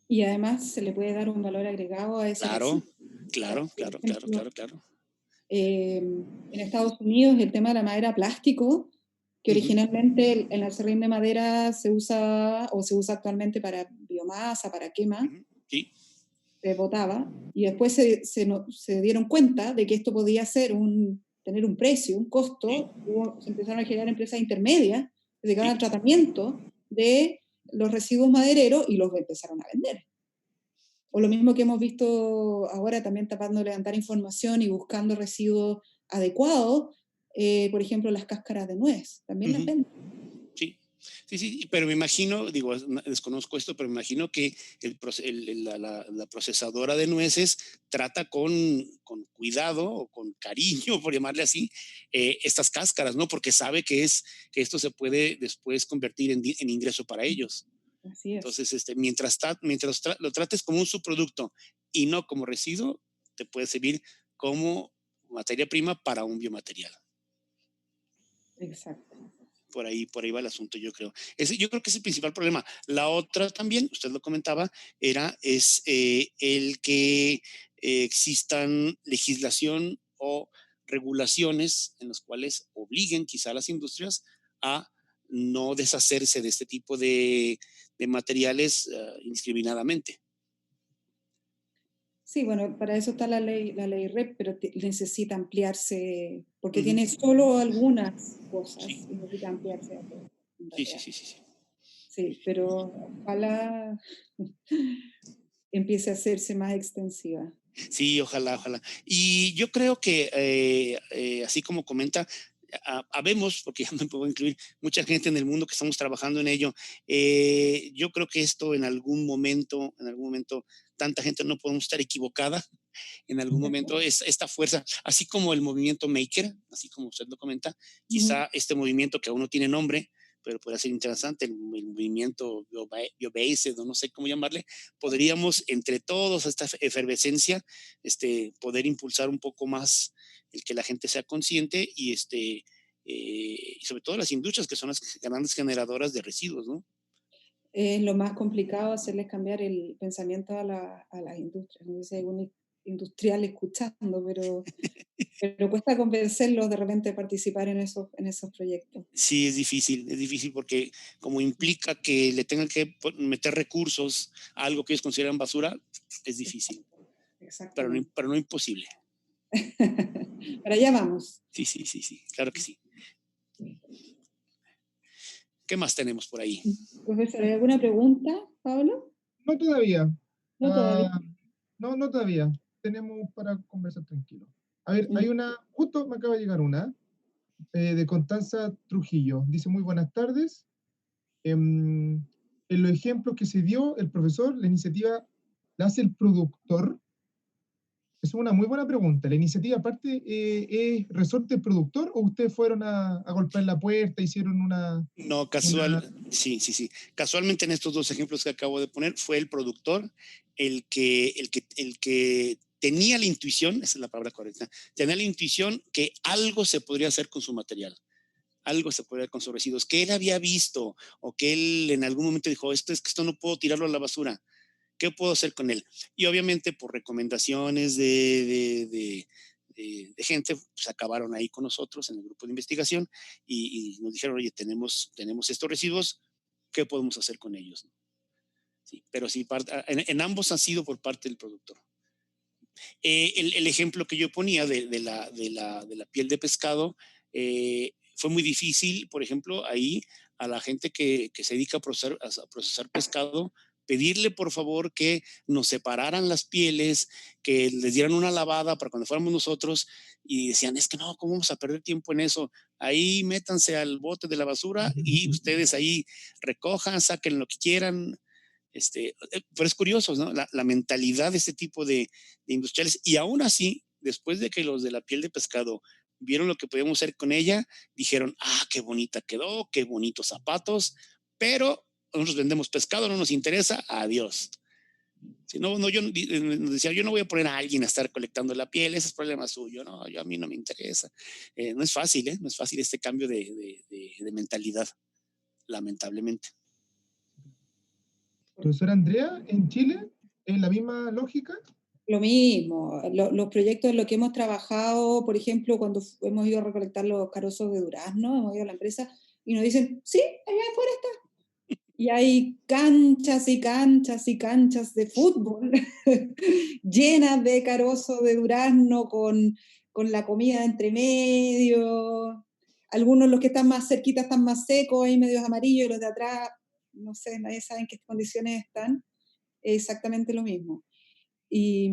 Y además se le puede dar un valor agregado a ese Claro, residuo. claro. En Estados Unidos el tema de la madera plástico, que originalmente el acerrín de madera se usa o se usa actualmente para biomasa, para quema, sí, se botaba, y después se dieron cuenta de que esto podía tener un precio, un costo, se empezaron a generar empresas intermedias que se dedicaban al tratamiento de los residuos madereros y los empezaron a vender. O lo mismo que hemos visto ahora también tratando de levantar información y buscando residuos adecuados, por ejemplo las cáscaras de nuez, también las venden. Sí, pero me imagino, digo, desconozco esto, pero me imagino que la procesadora de nueces trata con cuidado o con cariño, por llamarle así, estas cáscaras, ¿no? Porque sabe que esto se puede después convertir en ingreso para ellos. Así es. Entonces, mientras lo trates como un subproducto y no como residuo, te puede servir como materia prima para un biomaterial. Exacto. Por ahí va el asunto, yo creo. Yo creo que es el principal problema. La otra también, usted lo comentaba, es el que existan legislación o regulaciones en las cuales obliguen quizá a las industrias a no deshacerse de este tipo de materiales indiscriminadamente. Sí, bueno, para eso está la ley REP, pero necesita ampliarse, porque tiene solo algunas cosas y necesita ampliarse a todo. Sí. Sí, pero ojalá empiece a hacerse más extensiva. Sí, ojalá. Y yo creo que, así como comenta, habemos, porque ya me puedo incluir, mucha gente en el mundo que estamos trabajando en ello. Yo creo que esto en algún momento, tanta gente no podemos estar equivocada. En algún momento esta fuerza, así como el movimiento Maker, así como usted lo comenta, quizá este movimiento que aún no tiene nombre, pero podría ser interesante, el movimiento biobased, o no sé cómo llamarle, podríamos entre todos esta efervescencia, poder impulsar un poco más el que la gente sea consciente y sobre todo las industrias que son las grandes generadoras de residuos, ¿no? Es lo más complicado hacerles cambiar el pensamiento a las industrias. No sé si hay algún industrial escuchando, pero cuesta convencerlos de repente de participar en esos proyectos. Sí, es difícil porque como implica que le tengan que meter recursos a algo que ellos consideran basura, es difícil, pero no imposible. Para allá vamos. Sí, claro que sí. ¿Qué más tenemos por ahí? Profesor, ¿hay alguna pregunta, Pablo? No todavía. No todavía. No todavía. Tenemos para conversar tranquilo. A ver, hay una, justo me acaba de llegar una, de Constanza Trujillo. Dice, muy buenas tardes. En los ejemplos que se dio el profesor, la iniciativa la hace el productor? Es una muy buena pregunta. ¿La iniciativa aparte es resorte del productor o ustedes fueron a golpear la puerta, hicieron No, sí, sí, sí. Casualmente en estos dos ejemplos que acabo de poner fue el productor el que tenía la intuición, esa es la palabra correcta, tenía la intuición que algo se podría hacer con su material, algo se podría hacer con sus residuos, que él había visto o que él en algún momento dijo, esto no puedo tirarlo a la basura. ¿Qué puedo hacer con él? Y obviamente por recomendaciones de gente, pues acabaron ahí con nosotros en el grupo de investigación y nos dijeron, oye, tenemos estos residuos, ¿qué podemos hacer con ellos? Sí, pero sí, en ambos han sido por parte del productor. El ejemplo que yo ponía de la piel de pescado fue muy difícil, por ejemplo, ahí a la gente que se dedica a procesar pescado, pedirle por favor que nos separaran las pieles, que les dieran una lavada para cuando fuéramos nosotros, y decían, es que no, ¿cómo vamos a perder tiempo en eso? Ahí métanse al bote de la basura y ustedes ahí recojan, saquen lo que quieran. Pero es curioso, ¿no? La mentalidad de este tipo de industriales, y aún así, después de que los de la piel de pescado vieron lo que podíamos hacer con ella, dijeron, qué bonita quedó, qué bonitos zapatos, pero nosotros vendemos pescado, no nos interesa, adiós. Si no, nos decía, yo no voy a poner a alguien a estar colectando la piel, ese es problema suyo, no, a mí no me interesa. No es fácil, no es fácil este cambio de mentalidad, lamentablemente. Profesora Andrea, ¿en Chile es la misma lógica? Lo mismo, los proyectos en los que hemos trabajado, por ejemplo, cuando hemos ido a recolectar los carozos de durazno, hemos ido a la empresa y nos dicen, sí, allá afuera está. Y hay canchas y canchas y canchas de fútbol llenas de carozos de durazno con la comida entre medio. Algunos, los que están más cerquita, están más secos, hay medios amarillos, y los de atrás, no sé, nadie sabe en qué condiciones están. Es exactamente lo mismo. Y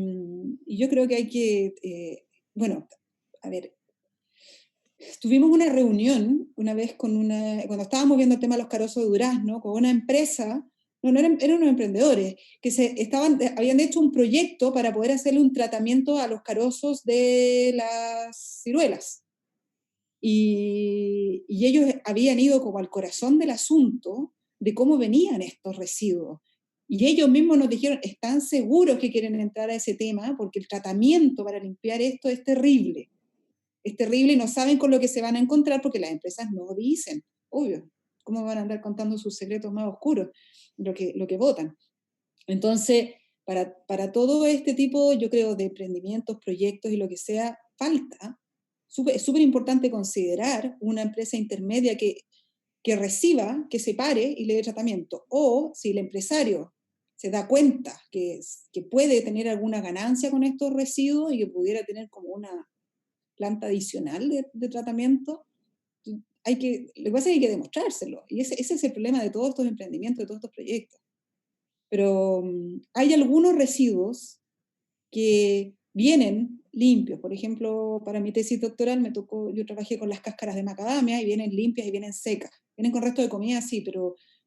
yo creo que hay que, bueno, a ver, tuvimos una reunión una vez cuando estábamos viendo el tema de los carozos de durazno, con una empresa, eran unos emprendedores, que habían hecho un proyecto para poder hacerle un tratamiento a los carozos de las ciruelas. Y ellos habían ido como al corazón del asunto de cómo venían estos residuos. Y ellos mismos nos dijeron, ¿están seguros que quieren entrar a ese tema? Porque el tratamiento para limpiar esto es terrible. Es terrible y no saben con lo que se van a encontrar porque las empresas no dicen. Obvio, ¿cómo van a andar contando sus secretos más oscuros? Lo que votan. Entonces, para todo este tipo, yo creo, de emprendimientos, proyectos y lo que sea, falta. Es súper importante considerar una empresa intermedia que reciba, que se pare y le dé tratamiento. O si el empresario se da cuenta que puede tener alguna ganancia con estos residuos y que pudiera tener como una planta adicional de tratamiento, lo que pasa es que hay que demostrárselo. Y ese es el problema de todos estos emprendimientos, de todos estos proyectos. Pero hay algunos residuos que vienen limpios. Por ejemplo, para mi tesis doctoral yo trabajé con las cáscaras de macadamia y vienen limpias y vienen secas. Vienen con resto de comida, sí,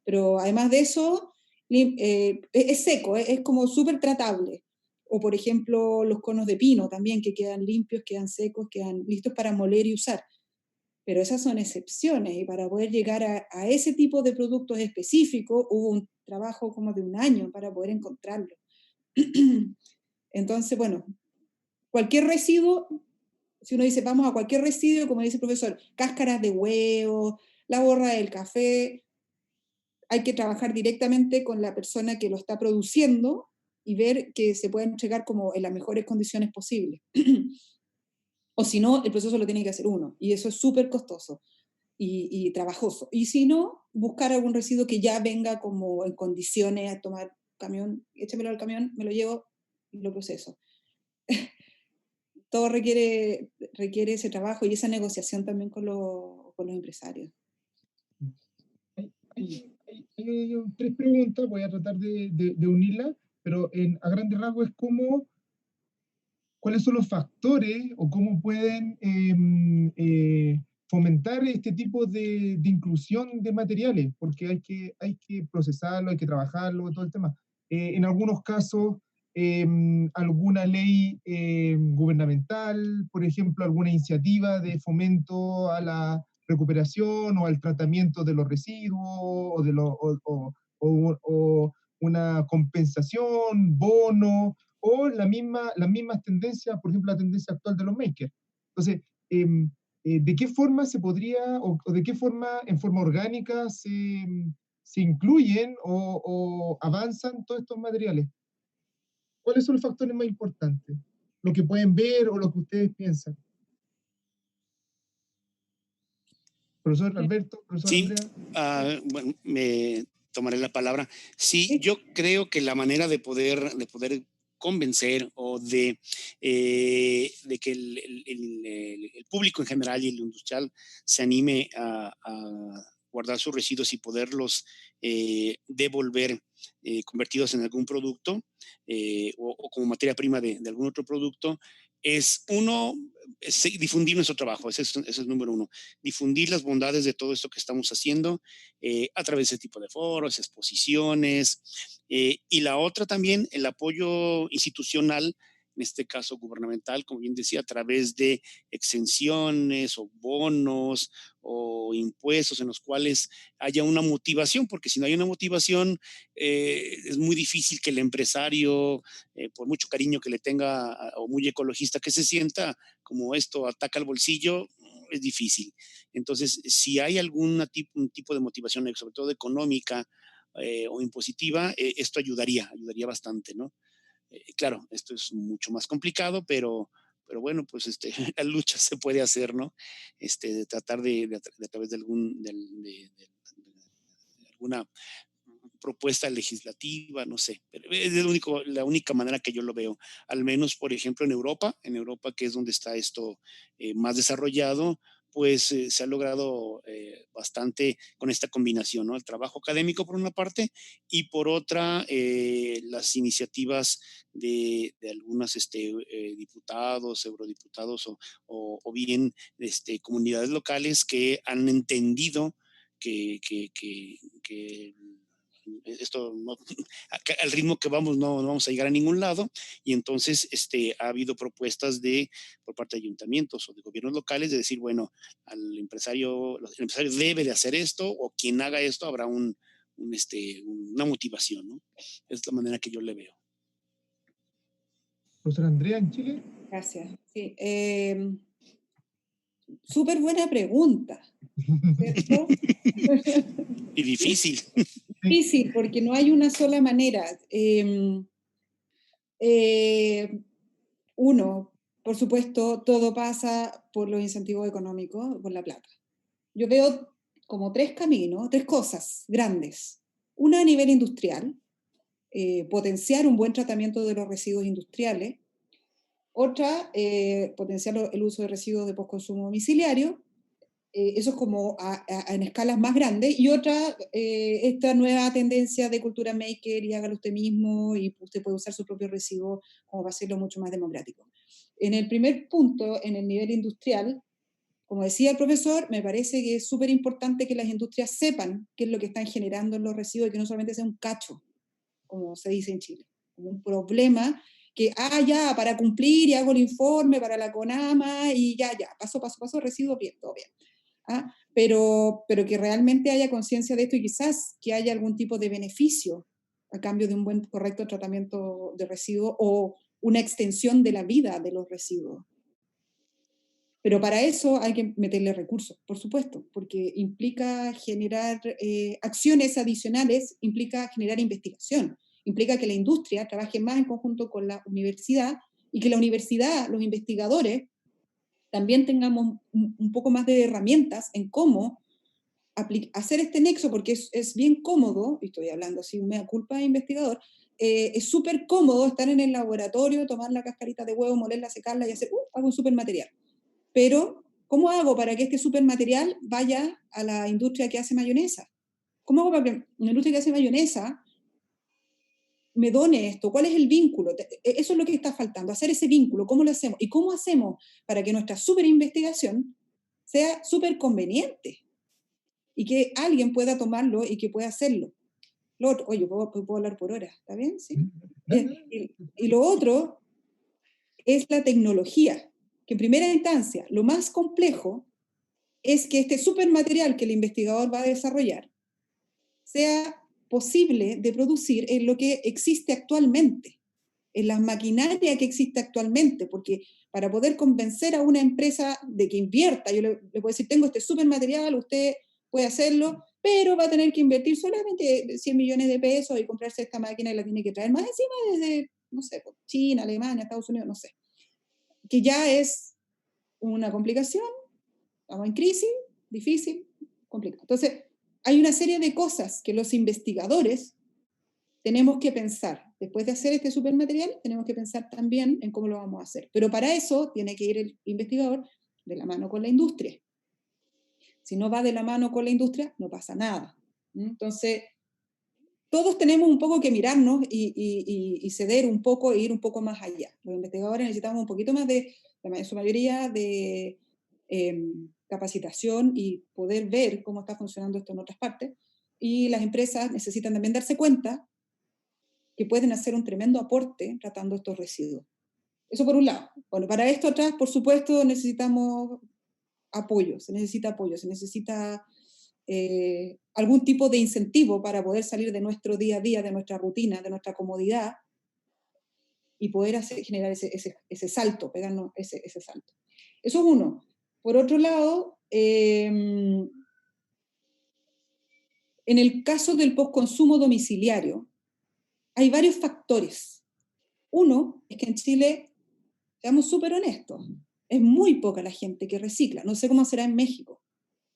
pero además de eso, es seco, es como súper tratable. O por ejemplo, los conos de pino también, que quedan limpios, quedan secos, quedan listos para moler y usar. Pero esas son excepciones, y para poder llegar a ese tipo de productos específicos hubo un trabajo como de un año para poder encontrarlo. Entonces, bueno, cualquier residuo, si uno dice vamos a cualquier residuo, como dice el profesor, cáscaras de huevo, la borra del café, hay que trabajar directamente con la persona que lo está produciendo y ver que se puede entregar como en las mejores condiciones posibles. O si no, el proceso lo tiene que hacer uno, y eso es súper costoso y trabajoso. Y si no, buscar algún residuo que ya venga como en condiciones a tomar camión, échemelo al camión, me lo llevo y lo proceso. Todo requiere ese trabajo y esa negociación también con los empresarios. Hay 3 preguntas, voy a tratar de unirlas, pero a grandes rasgos es cuáles son los factores o cómo pueden fomentar este tipo de inclusión de materiales, porque hay que procesarlo, hay que trabajarlo, todo el tema. En algunos casos alguna ley gubernamental, por ejemplo, alguna iniciativa de fomento a la recuperación o al tratamiento de los residuos o una compensación, bono, o las mismas tendencias, por ejemplo, la tendencia actual de los makers. Entonces, ¿de qué forma se podría, o de qué forma, en forma orgánica, se incluyen o avanzan todos estos materiales? ¿Cuáles son los factores más importantes? Lo que pueden ver o lo que ustedes piensan. Profesor Alberto, profesor Sí, Andrea. bueno, me tomaré la palabra. Sí, yo creo que la manera de poder convencer o de que el público en general y el industrial se anime a guardar sus residuos y poderlos devolver convertidos en algún producto o como materia prima de algún otro producto, es uno, difundir nuestro trabajo, ese es el número uno, difundir las bondades de todo esto que estamos haciendo a través de ese tipo de foros, exposiciones, y la otra también, el apoyo institucional, en este caso gubernamental, como bien decía, a través de exenciones o bonos o impuestos en los cuales haya una motivación, porque si no hay una motivación, es muy difícil que el empresario, por mucho cariño que le tenga o muy ecologista que se sienta, como esto ataca al bolsillo, es difícil. Entonces, si hay un tipo de motivación, sobre todo económica o impositiva, esto ayudaría bastante, ¿no? Claro, esto es mucho más complicado, pero bueno, pues la lucha se puede hacer, ¿no? De tratar de a través de alguna propuesta legislativa, no sé, pero es la única manera que yo lo veo, al menos, por ejemplo, en Europa, que es donde está esto más desarrollado, pues se ha logrado bastante con esta combinación, ¿no? El trabajo académico por una parte y por otra las iniciativas de algunos diputados, eurodiputados o bien comunidades locales que han entendido que esto no, al ritmo que vamos no vamos a llegar a ningún lado, y entonces ha habido propuestas por parte de ayuntamientos o de gobiernos locales de decir, bueno, el empresario debe de hacer esto, o quien haga esto habrá una motivación, ¿no? Es la manera que yo le veo. Profesor Andrea, en Chile. Gracias. Sí, súper buena pregunta, ¿cierto? Y difícil. Difícil, porque no hay una sola manera. Uno, por supuesto, todo pasa por los incentivos económicos, por la plata. Yo veo como tres caminos, tres cosas grandes. Una a nivel industrial, potenciar un buen tratamiento de los residuos industriales. Otra, potenciar el uso de residuos de postconsumo domiciliario. Eso es como en escalas más grandes. Y otra, esta nueva tendencia de cultura maker y hágalo usted mismo y usted puede usar su propio residuo como para hacerlo mucho más democrático. En el primer punto, en el nivel industrial, como decía el profesor, me parece que es súper importante que las industrias sepan qué es lo que están generando en los residuos y que no solamente sea un cacho, como se dice en Chile, como un problema que, ya, para cumplir y hago el informe para la CONAMA y ya, paso, residuos, bien, todo bien. Pero que realmente haya conciencia de esto y quizás que haya algún tipo de beneficio a cambio de un buen, correcto tratamiento de residuos o una extensión de la vida de los residuos. Pero para eso hay que meterle recursos, por supuesto, porque implica generar acciones adicionales, implica generar investigación, implica que la industria trabaje más en conjunto con la universidad y que la universidad, los investigadores, también tengamos un poco más de herramientas en cómo hacer este nexo, porque es bien cómodo, y estoy hablando así, mea culpa de investigador, es súper cómodo estar en el laboratorio, tomar la cascarita de huevo, molerla, secarla y hacer, hago un supermaterial. Pero, ¿cómo hago para que este supermaterial vaya a la industria que hace mayonesa? ¿Cómo hago para que una industria que hace mayonesa me done esto? ¿Cuál es el vínculo? Eso es lo que está faltando, hacer ese vínculo. ¿Cómo lo hacemos? ¿Y cómo hacemos para que nuestra superinvestigación sea súper conveniente? Y que alguien pueda tomarlo y que pueda hacerlo. Lo otro, oye, puedo hablar por horas, ¿está bien? ¿Sí? Dale. Y lo otro es la tecnología, que en primera instancia lo más complejo es que este supermaterial que el investigador va a desarrollar sea posible de producir en lo que existe actualmente, en la maquinaria que existe actualmente, porque para poder convencer a una empresa de que invierta, yo le puedo decir, tengo este supermaterial, usted puede hacerlo, pero va a tener que invertir solamente 100 millones de pesos y comprarse esta máquina y la tiene que traer más encima desde, no sé, China, Alemania, Estados Unidos, no sé, que ya es una complicación, estamos en crisis, difícil, complicado. Entonces, hay una serie de cosas que los investigadores tenemos que pensar. Después de hacer este supermaterial, tenemos que pensar también en cómo lo vamos a hacer. Pero para eso tiene que ir el investigador de la mano con la industria. Si no va de la mano con la industria, no pasa nada. Entonces, todos tenemos un poco que mirarnos y ceder un poco e ir un poco más allá. Los investigadores necesitamos un poquito más en su mayoría, de capacitación y poder ver cómo está funcionando esto en otras partes. Y las empresas necesitan también darse cuenta que pueden hacer un tremendo aporte tratando estos residuos. Eso por un lado. Bueno, para esto atrás, por supuesto, necesitamos apoyo, se necesita algún tipo de incentivo para poder salir de nuestro día a día, de nuestra rutina, de nuestra comodidad y poder generar ese salto, pegarnos ese salto. Eso es uno. Por otro lado, en el caso del postconsumo domiciliario, hay varios factores. Uno es que en Chile, seamos súper honestos, es muy poca la gente que recicla. No sé cómo será en México.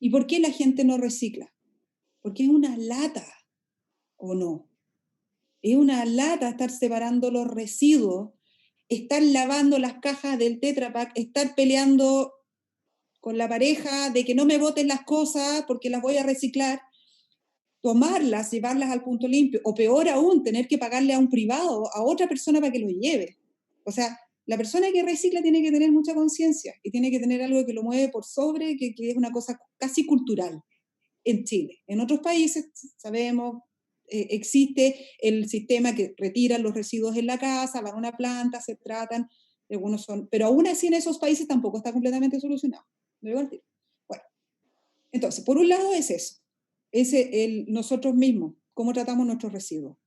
¿Y por qué la gente no recicla? Porque es una lata, ¿o no? Es una lata estar separando los residuos, estar lavando las cajas del Tetra Pak, estar peleando con la pareja de que no me boten las cosas porque las voy a reciclar, tomarlas, llevarlas al punto limpio, o peor aún, tener que pagarle a un privado, a otra persona para que lo lleve. O sea, la persona que recicla tiene que tener mucha conciencia y tiene que tener algo que lo mueve por sobre, que es una cosa casi cultural en Chile. En otros países, sabemos, existe el sistema que retira los residuos en la casa, van a una planta, se tratan, algunos son, pero aún así en esos países tampoco está completamente solucionado. Bueno, entonces, por un lado es eso, nosotros mismos, cómo tratamos nuestros residuos.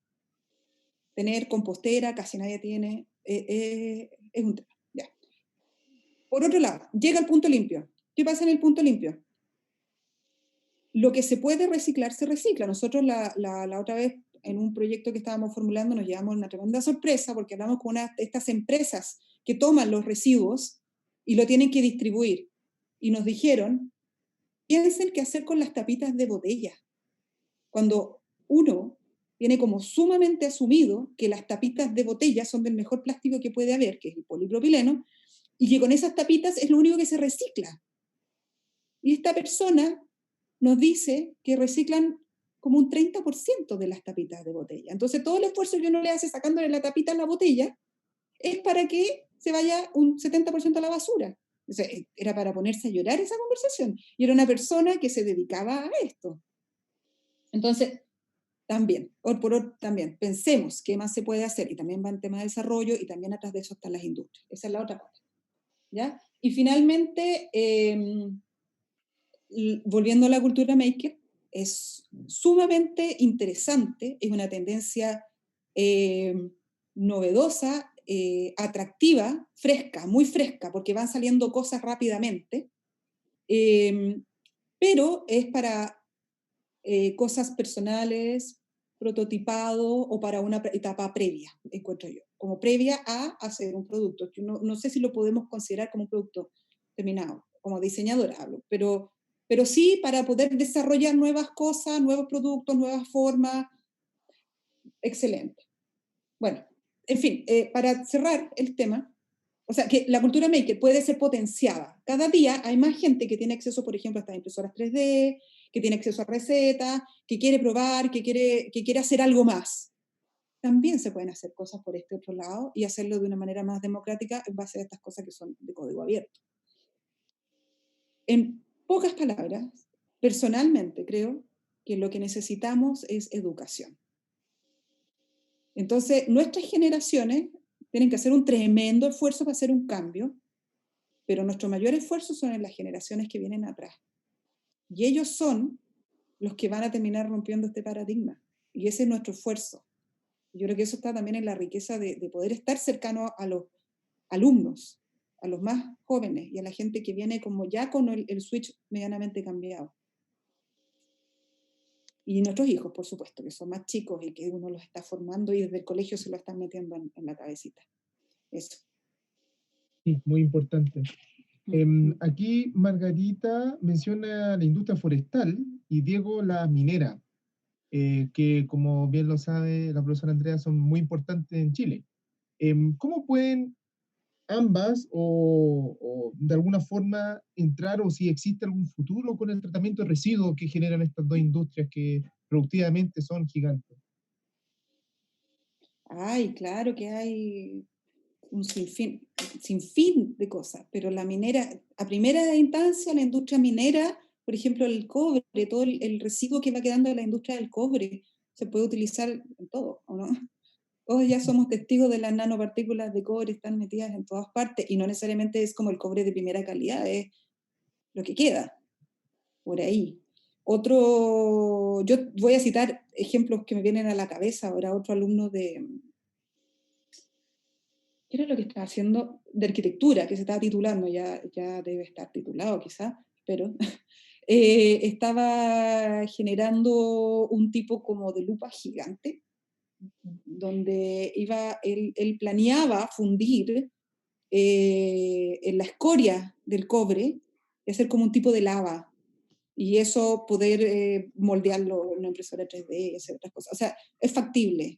Tener compostera, casi nadie tiene, es un tema. Ya. Por otro lado, llega el punto limpio. ¿Qué pasa en el punto limpio? Lo que se puede reciclar, se recicla. Nosotros la otra vez, en un proyecto que estábamos formulando, nos llevamos una tremenda sorpresa porque hablamos con estas empresas que toman los residuos y lo tienen que distribuir. Y nos dijeron, piensen qué hacer con las tapitas de botella. Cuando uno tiene como sumamente asumido que las tapitas de botella son del mejor plástico que puede haber, que es el polipropileno, y que con esas tapitas es lo único que se recicla. Y esta persona nos dice que reciclan como un 30% de las tapitas de botella. Entonces todo el esfuerzo que uno le hace sacándole la tapita a la botella es para que se vaya un 70% a la basura. O sea, era para ponerse a llorar esa conversación. Y era una persona que se dedicaba a esto. Entonces, también, también, pensemos qué más se puede hacer. Y también va en tema de desarrollo y también atrás de eso están las industrias. Esa es la otra parte. ¿Ya? Y finalmente, volviendo a la cultura maker, es sumamente interesante, es una tendencia novedosa, atractiva, fresca, muy fresca, porque van saliendo cosas rápidamente, pero es para cosas personales, prototipado o para una etapa previa, encuentro yo, como previa a hacer un producto. Yo no sé si lo podemos considerar como un producto terminado, como diseñadora hablo, pero sí para poder desarrollar nuevas cosas, nuevos productos, nuevas formas, excelente. Bueno, en fin, para cerrar el tema, o sea, que la cultura maker puede ser potenciada. Cada día hay más gente que tiene acceso, por ejemplo, a estas impresoras 3D, que tiene acceso a recetas, que quiere probar, que quiere hacer algo más. También se pueden hacer cosas por este otro lado y hacerlo de una manera más democrática en base a estas cosas que son de código abierto. En pocas palabras, personalmente creo que lo que necesitamos es educación. Entonces, nuestras generaciones tienen que hacer un tremendo esfuerzo para hacer un cambio, pero nuestro mayor esfuerzo son en las generaciones que vienen atrás. Y ellos son los que van a terminar rompiendo este paradigma. Y ese es nuestro esfuerzo. Yo creo que eso está también en la riqueza de poder estar cercano a los alumnos, a los más jóvenes y a la gente que viene como ya con el switch medianamente cambiado. Y nuestros hijos, por supuesto, que son más chicos y que uno los está formando y desde el colegio se lo están metiendo en la cabecita. Eso. Sí, muy importante. Aquí Margarita menciona la industria forestal y Diego la minera, que como bien lo sabe la profesora Andrea, son muy importantes en Chile. ¿Cómo pueden ambas o de alguna forma entrar, o si existe algún futuro con el tratamiento de residuos que generan estas dos industrias que productivamente son gigantes? Ay, claro que hay un sinfín de cosas, pero la minera, a primera instancia, la industria minera, por ejemplo, el cobre, todo el residuo que va quedando de la industria del cobre, se puede utilizar en todo, ¿o no? Todos ya somos testigos de las nanopartículas de cobre, están metidas en todas partes, y no necesariamente es como el cobre de primera calidad, es lo que queda por ahí. Yo voy a citar ejemplos que me vienen a la cabeza ahora, otro alumno de, ¿qué era lo que estaba haciendo? De arquitectura, que se estaba titulando, ya debe estar titulado quizás, pero estaba generando un tipo como de lupa gigante, donde él planeaba fundir en la escoria del cobre y hacer como un tipo de lava, y eso poder moldearlo en una impresora 3D y hacer otras cosas. O sea, es factible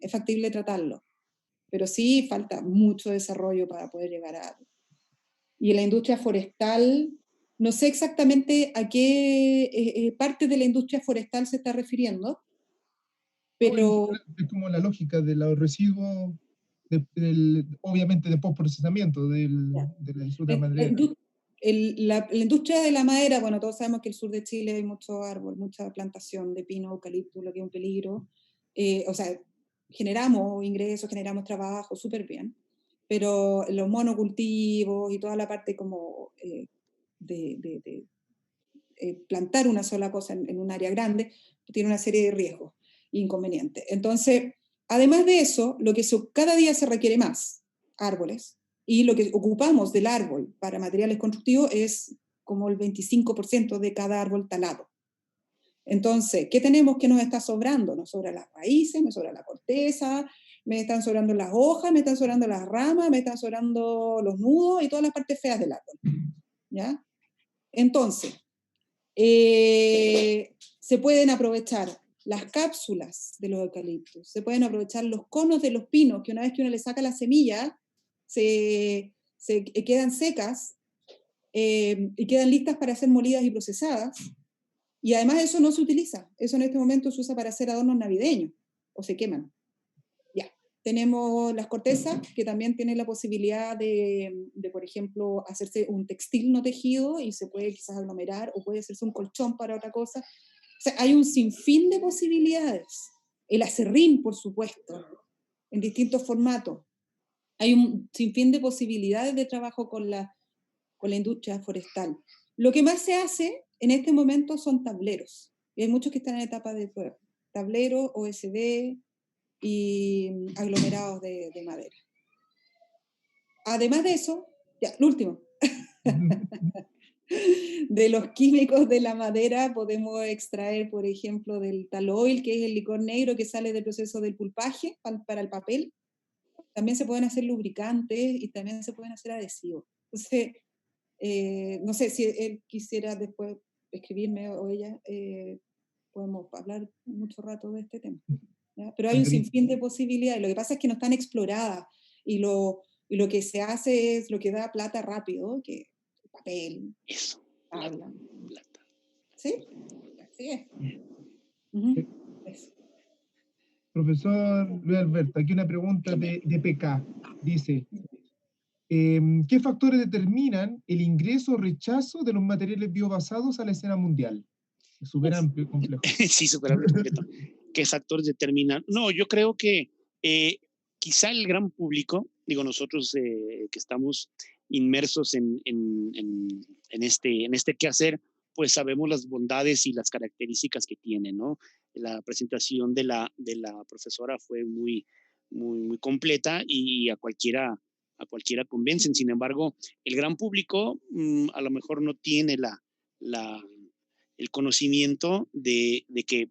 tratarlo, pero sí falta mucho desarrollo para poder llegar a algo. Y en la industria forestal, no sé exactamente a qué parte de la industria forestal se está refiriendo, pero... Es como la lógica de los residuos, obviamente de postprocesamiento de la industria maderera. La industria de la madera, bueno, todos sabemos que en el sur de Chile hay mucho árbol, mucha plantación de pino, eucalipto, lo que es un peligro. O sea, generamos ingresos, generamos trabajo, súper bien, pero los monocultivos y toda la parte como de plantar una sola cosa en un área grande, tiene una serie de riesgos e inconvenientes. Entonces, además de eso, cada día se requiere más árboles, y lo que ocupamos del árbol para materiales constructivos es como el 25% de cada árbol talado. Entonces, ¿qué tenemos que nos está sobrando? Nos sobran las raíces, me sobra la corteza, me están sobrando las hojas, me están sobrando las ramas, me están sobrando los nudos y todas las partes feas del árbol. ¿Ya? Entonces, se pueden aprovechar las cápsulas de los eucaliptos, se pueden aprovechar los conos de los pinos, que una vez que uno le saca la semilla, se quedan secas y quedan listas para ser molidas y procesadas. Y además eso no se utiliza, eso en este momento se usa para hacer adornos navideños, o se queman. Ya, tenemos las cortezas, que también tienen la posibilidad de, por ejemplo, hacerse un textil no tejido, y se puede quizás aglomerar, o puede hacerse un colchón para otra cosa. O sea, hay un sinfín de posibilidades. El acerrín, por supuesto, en distintos formatos. Hay un sinfín de posibilidades de trabajo con la industria forestal. Lo que más se hace en este momento son tableros. Y hay muchos que están en etapa de prueba. Tableros, OSB y aglomerados de madera. Además de eso, ya, lo último. De los químicos de la madera podemos extraer, por ejemplo, del taloil, que es el licor negro que sale del proceso del pulpaje para el papel. También se pueden hacer lubricantes y también se pueden hacer adhesivos. Entonces, no sé si él quisiera después escribirme o ella, podemos hablar mucho rato de este tema. ¿Ya? Pero hay un sinfín de posibilidades. Lo que pasa es que no están exploradas, y lo que se hace es lo que da plata rápido, que papel, tabla. Plata. ¿Sí? Así es. Eso. Profesor Luis Alberto, aquí una pregunta de PK. Dice, ¿qué factores determinan el ingreso o rechazo de los materiales biobasados a la escena mundial? Súper amplio y complejo. Sí, súper amplio y completo. ¿Qué factores determinan? No, yo creo que Eh, Quizá el gran público, digo nosotros que estamos inmersos en este quehacer, pues sabemos las bondades y las características que tiene, ¿no? La presentación de la profesora fue muy completa y a cualquiera convencen. Sin embargo, el gran público a lo mejor no tiene la, el conocimiento de que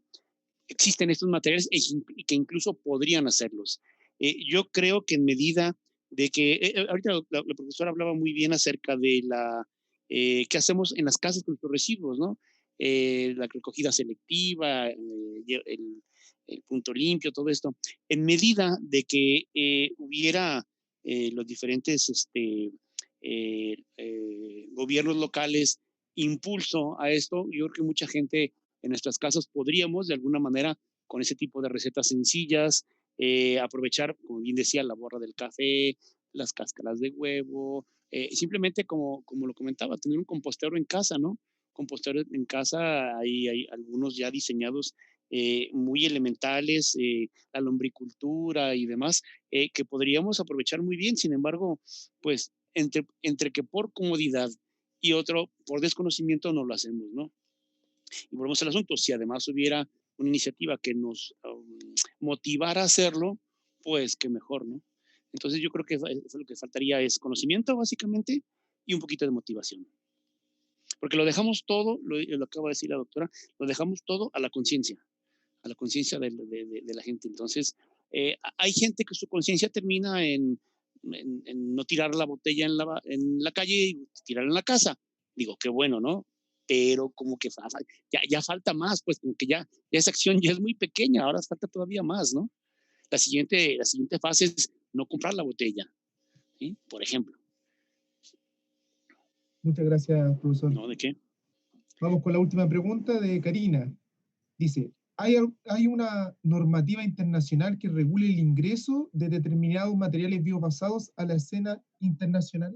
existen estos materiales y que incluso podrían hacerlos. Yo creo que en medida de que, ahorita la profesora hablaba muy bien acerca de qué hacemos en las casas con los residuos, ¿no? La recogida selectiva, el punto limpio, todo esto. En medida de que hubiera los diferentes gobiernos locales impulso a esto, yo creo que mucha gente en nuestras casas podríamos de alguna manera con ese tipo de recetas sencillas aprovechar, como bien decía, la borra del café, las cáscaras de huevo, simplemente como lo comentaba, tener un compostero en casa, ¿no? Compostero en casa, hay algunos ya diseñados muy elementales, la lombricultura y demás, que podríamos aprovechar muy bien. Sin embargo, pues entre que por comodidad y otro por desconocimiento no lo hacemos, ¿no? Y volvemos al asunto, si además hubiera una iniciativa que nos motivara a hacerlo, pues qué mejor, ¿no? Entonces yo creo que lo que faltaría es conocimiento básicamente y un poquito de motivación. Porque lo dejamos todo, lo acaba de decir la doctora, lo dejamos todo a la conciencia de la gente. Entonces, hay gente que su conciencia termina en no tirar la botella en la calle y tirarla en la casa. Digo, qué bueno, ¿no? Pero como que ya falta más, pues como que ya esa acción ya es muy pequeña, ahora falta todavía más, ¿no? La siguiente fase es no comprar la botella, ¿sí? Por ejemplo. Muchas gracias, profesor. ¿No? ¿De qué? Vamos con la última pregunta de Karina. Dice, ¿hay una normativa internacional que regule el ingreso de determinados materiales biobasados a la escena internacional?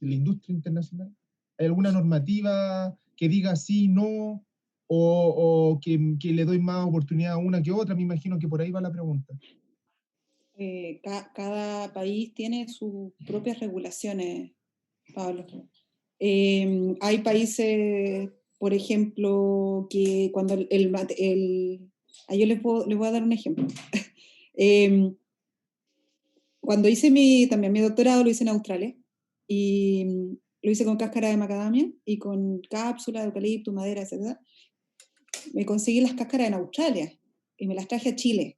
¿De la industria internacional? ¿Hay alguna normativa que diga sí, no, o que le doy más oportunidad a una que otra? Me imagino que por ahí va la pregunta. Cada país tiene sus propias regulaciones, Pablo. Hay países, por ejemplo, que cuando yo les voy a dar un ejemplo. Cuando hice también mi doctorado, lo hice en Australia, y lo hice con cáscara de macadamia y con cápsula de eucalipto, madera, etc. Me conseguí las cáscaras en Australia y me las traje a Chile.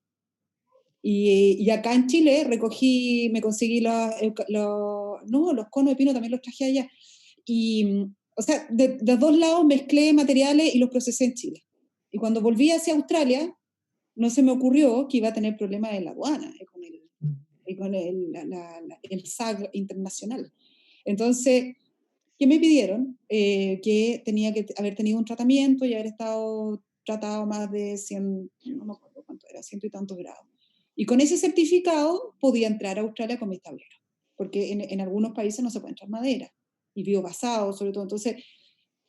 Y acá en Chile me conseguí los conos de pino, también los traje allá. Y, o sea, de dos lados mezclé materiales y los procesé en Chile. Y cuando volví hacia Australia, no se me ocurrió que iba a tener problemas en la aduana, con el SAG internacional. Entonces, ¿qué me pidieron? Que tenía que haber tenido un tratamiento y haber estado tratado más de 100, no me acuerdo cuánto era, 100 y tantos grados. Y con ese certificado podía entrar a Australia con mis tableros, porque en algunos países no se puede entrar madera, y biobasado sobre todo. Entonces,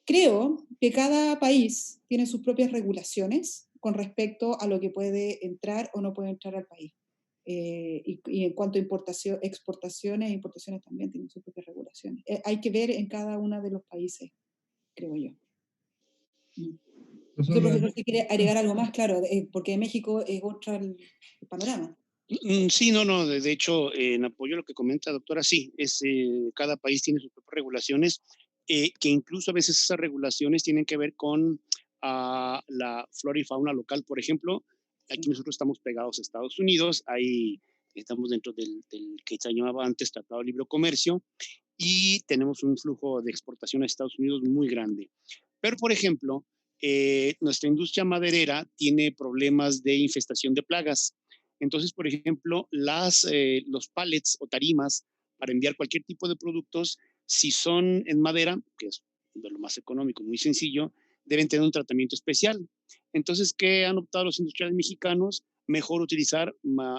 creo que cada país tiene sus propias regulaciones con respecto a lo que puede entrar o no puede entrar al país. Y en cuanto a exportaciones e importaciones también tienen sus propias regulaciones. Hay que ver en cada uno de los países, creo yo. No sé, profesor, si quiere agregar algo más, claro, porque en México es otro el panorama. Sí, no, de hecho, en apoyo a lo que comenta doctora, sí, cada país tiene sus propias regulaciones, que incluso a veces esas regulaciones tienen que ver con la flora y fauna local. Por ejemplo, aquí nosotros estamos pegados a Estados Unidos, estamos dentro del que se llamaba antes Tratado de Libre Comercio, y tenemos un flujo de exportación a Estados Unidos muy grande. Pero, por ejemplo, nuestra industria maderera tiene problemas de infestación de plagas. Entonces, por ejemplo, los pallets o tarimas para enviar cualquier tipo de productos, si son en madera, que es de lo más económico, muy sencillo, deben tener un tratamiento especial. Entonces, ¿qué han optado los industriales mexicanos? Mejor utilizar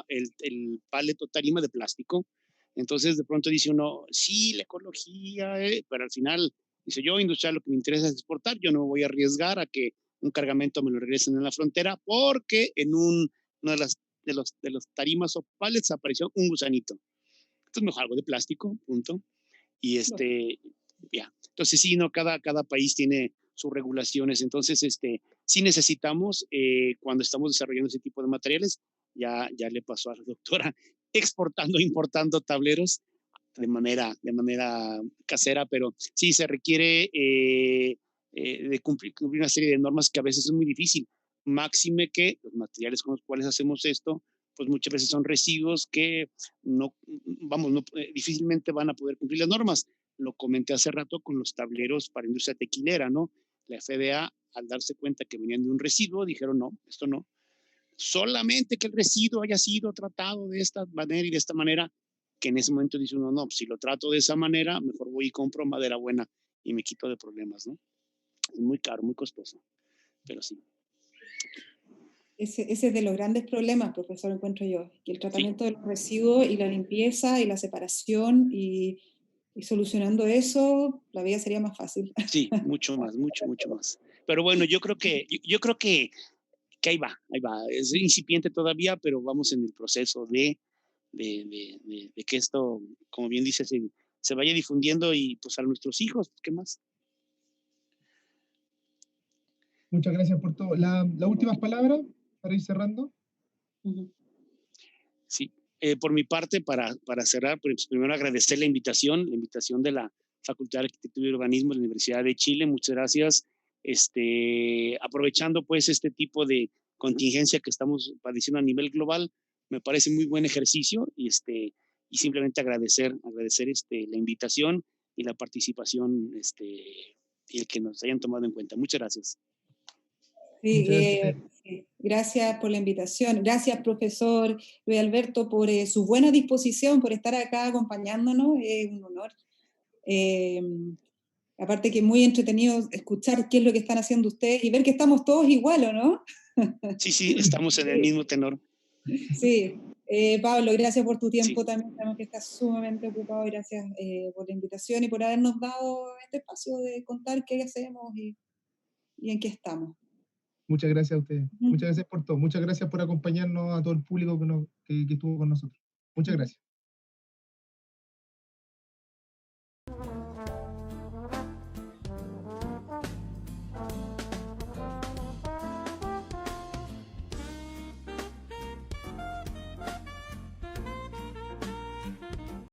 el pallet o tarima de plástico. Entonces, de pronto dice uno, sí, la ecología, pero al final, dice yo, industrial, lo que me interesa es exportar, yo no me voy a arriesgar a que un cargamento me lo regresen en la frontera, porque en una de las los tarimas o pallets apareció un gusanito. Entonces mejor algo de plástico, punto. Y ya. Entonces sí, no, cada país tiene sus regulaciones. Entonces, sí necesitamos, cuando estamos desarrollando ese tipo de materiales, ya le pasó a la doctora, exportando, importando tableros de manera casera, pero sí se requiere de cumplir una serie de normas que a veces es muy difícil. Máxime que los materiales con los cuales hacemos esto, pues muchas veces son residuos que no, vamos, no, difícilmente van a poder cumplir las normas. Lo comenté hace rato con los tableros para industria tequilera, ¿no? La FDA, al darse cuenta que venían de un residuo, dijeron, no, esto no. Solamente que el residuo haya sido tratado de esta manera y de esta manera, que en ese momento dice uno, no, si lo trato de esa manera, mejor voy y compro madera buena y me quito de problemas, ¿no? Es muy caro, muy costoso, pero sí. Ese es de los grandes problemas, profesor, encuentro yo, que el tratamiento de los residuos y la limpieza y la separación y solucionando eso, la vida sería más fácil. Sí, mucho más. Pero bueno, yo creo que ahí va. Es incipiente todavía, pero vamos en el proceso de que esto, como bien dice, se vaya difundiendo y pues a nuestros hijos, ¿qué más? Muchas gracias por todo. Las últimas palabras para ir cerrando. Sí, por mi parte, para cerrar, pues primero agradecer la invitación de la Facultad de Arquitectura y Urbanismo de la Universidad de Chile. Muchas gracias. Aprovechando pues este tipo de contingencia que estamos padeciendo a nivel global, me parece muy buen ejercicio y simplemente agradecer la invitación y la participación y el que nos hayan tomado en cuenta. Muchas gracias. Sí, sí, gracias por la invitación. Gracias, profesor Luis Alberto, por su buena disposición, por estar acá acompañándonos. Es un honor. Aparte que es muy entretenido escuchar qué es lo que están haciendo ustedes y ver que estamos todos igual, ¿o no? Sí, estamos en el mismo tenor. Sí. Pablo, gracias por tu tiempo Sí. también. Sabemos que estás sumamente ocupado. Gracias por la invitación y por habernos dado este espacio de contar qué hacemos y en qué estamos. Muchas gracias a ustedes. Muchas gracias por todo. Muchas gracias por acompañarnos a todo el público que estuvo con nosotros. Muchas gracias.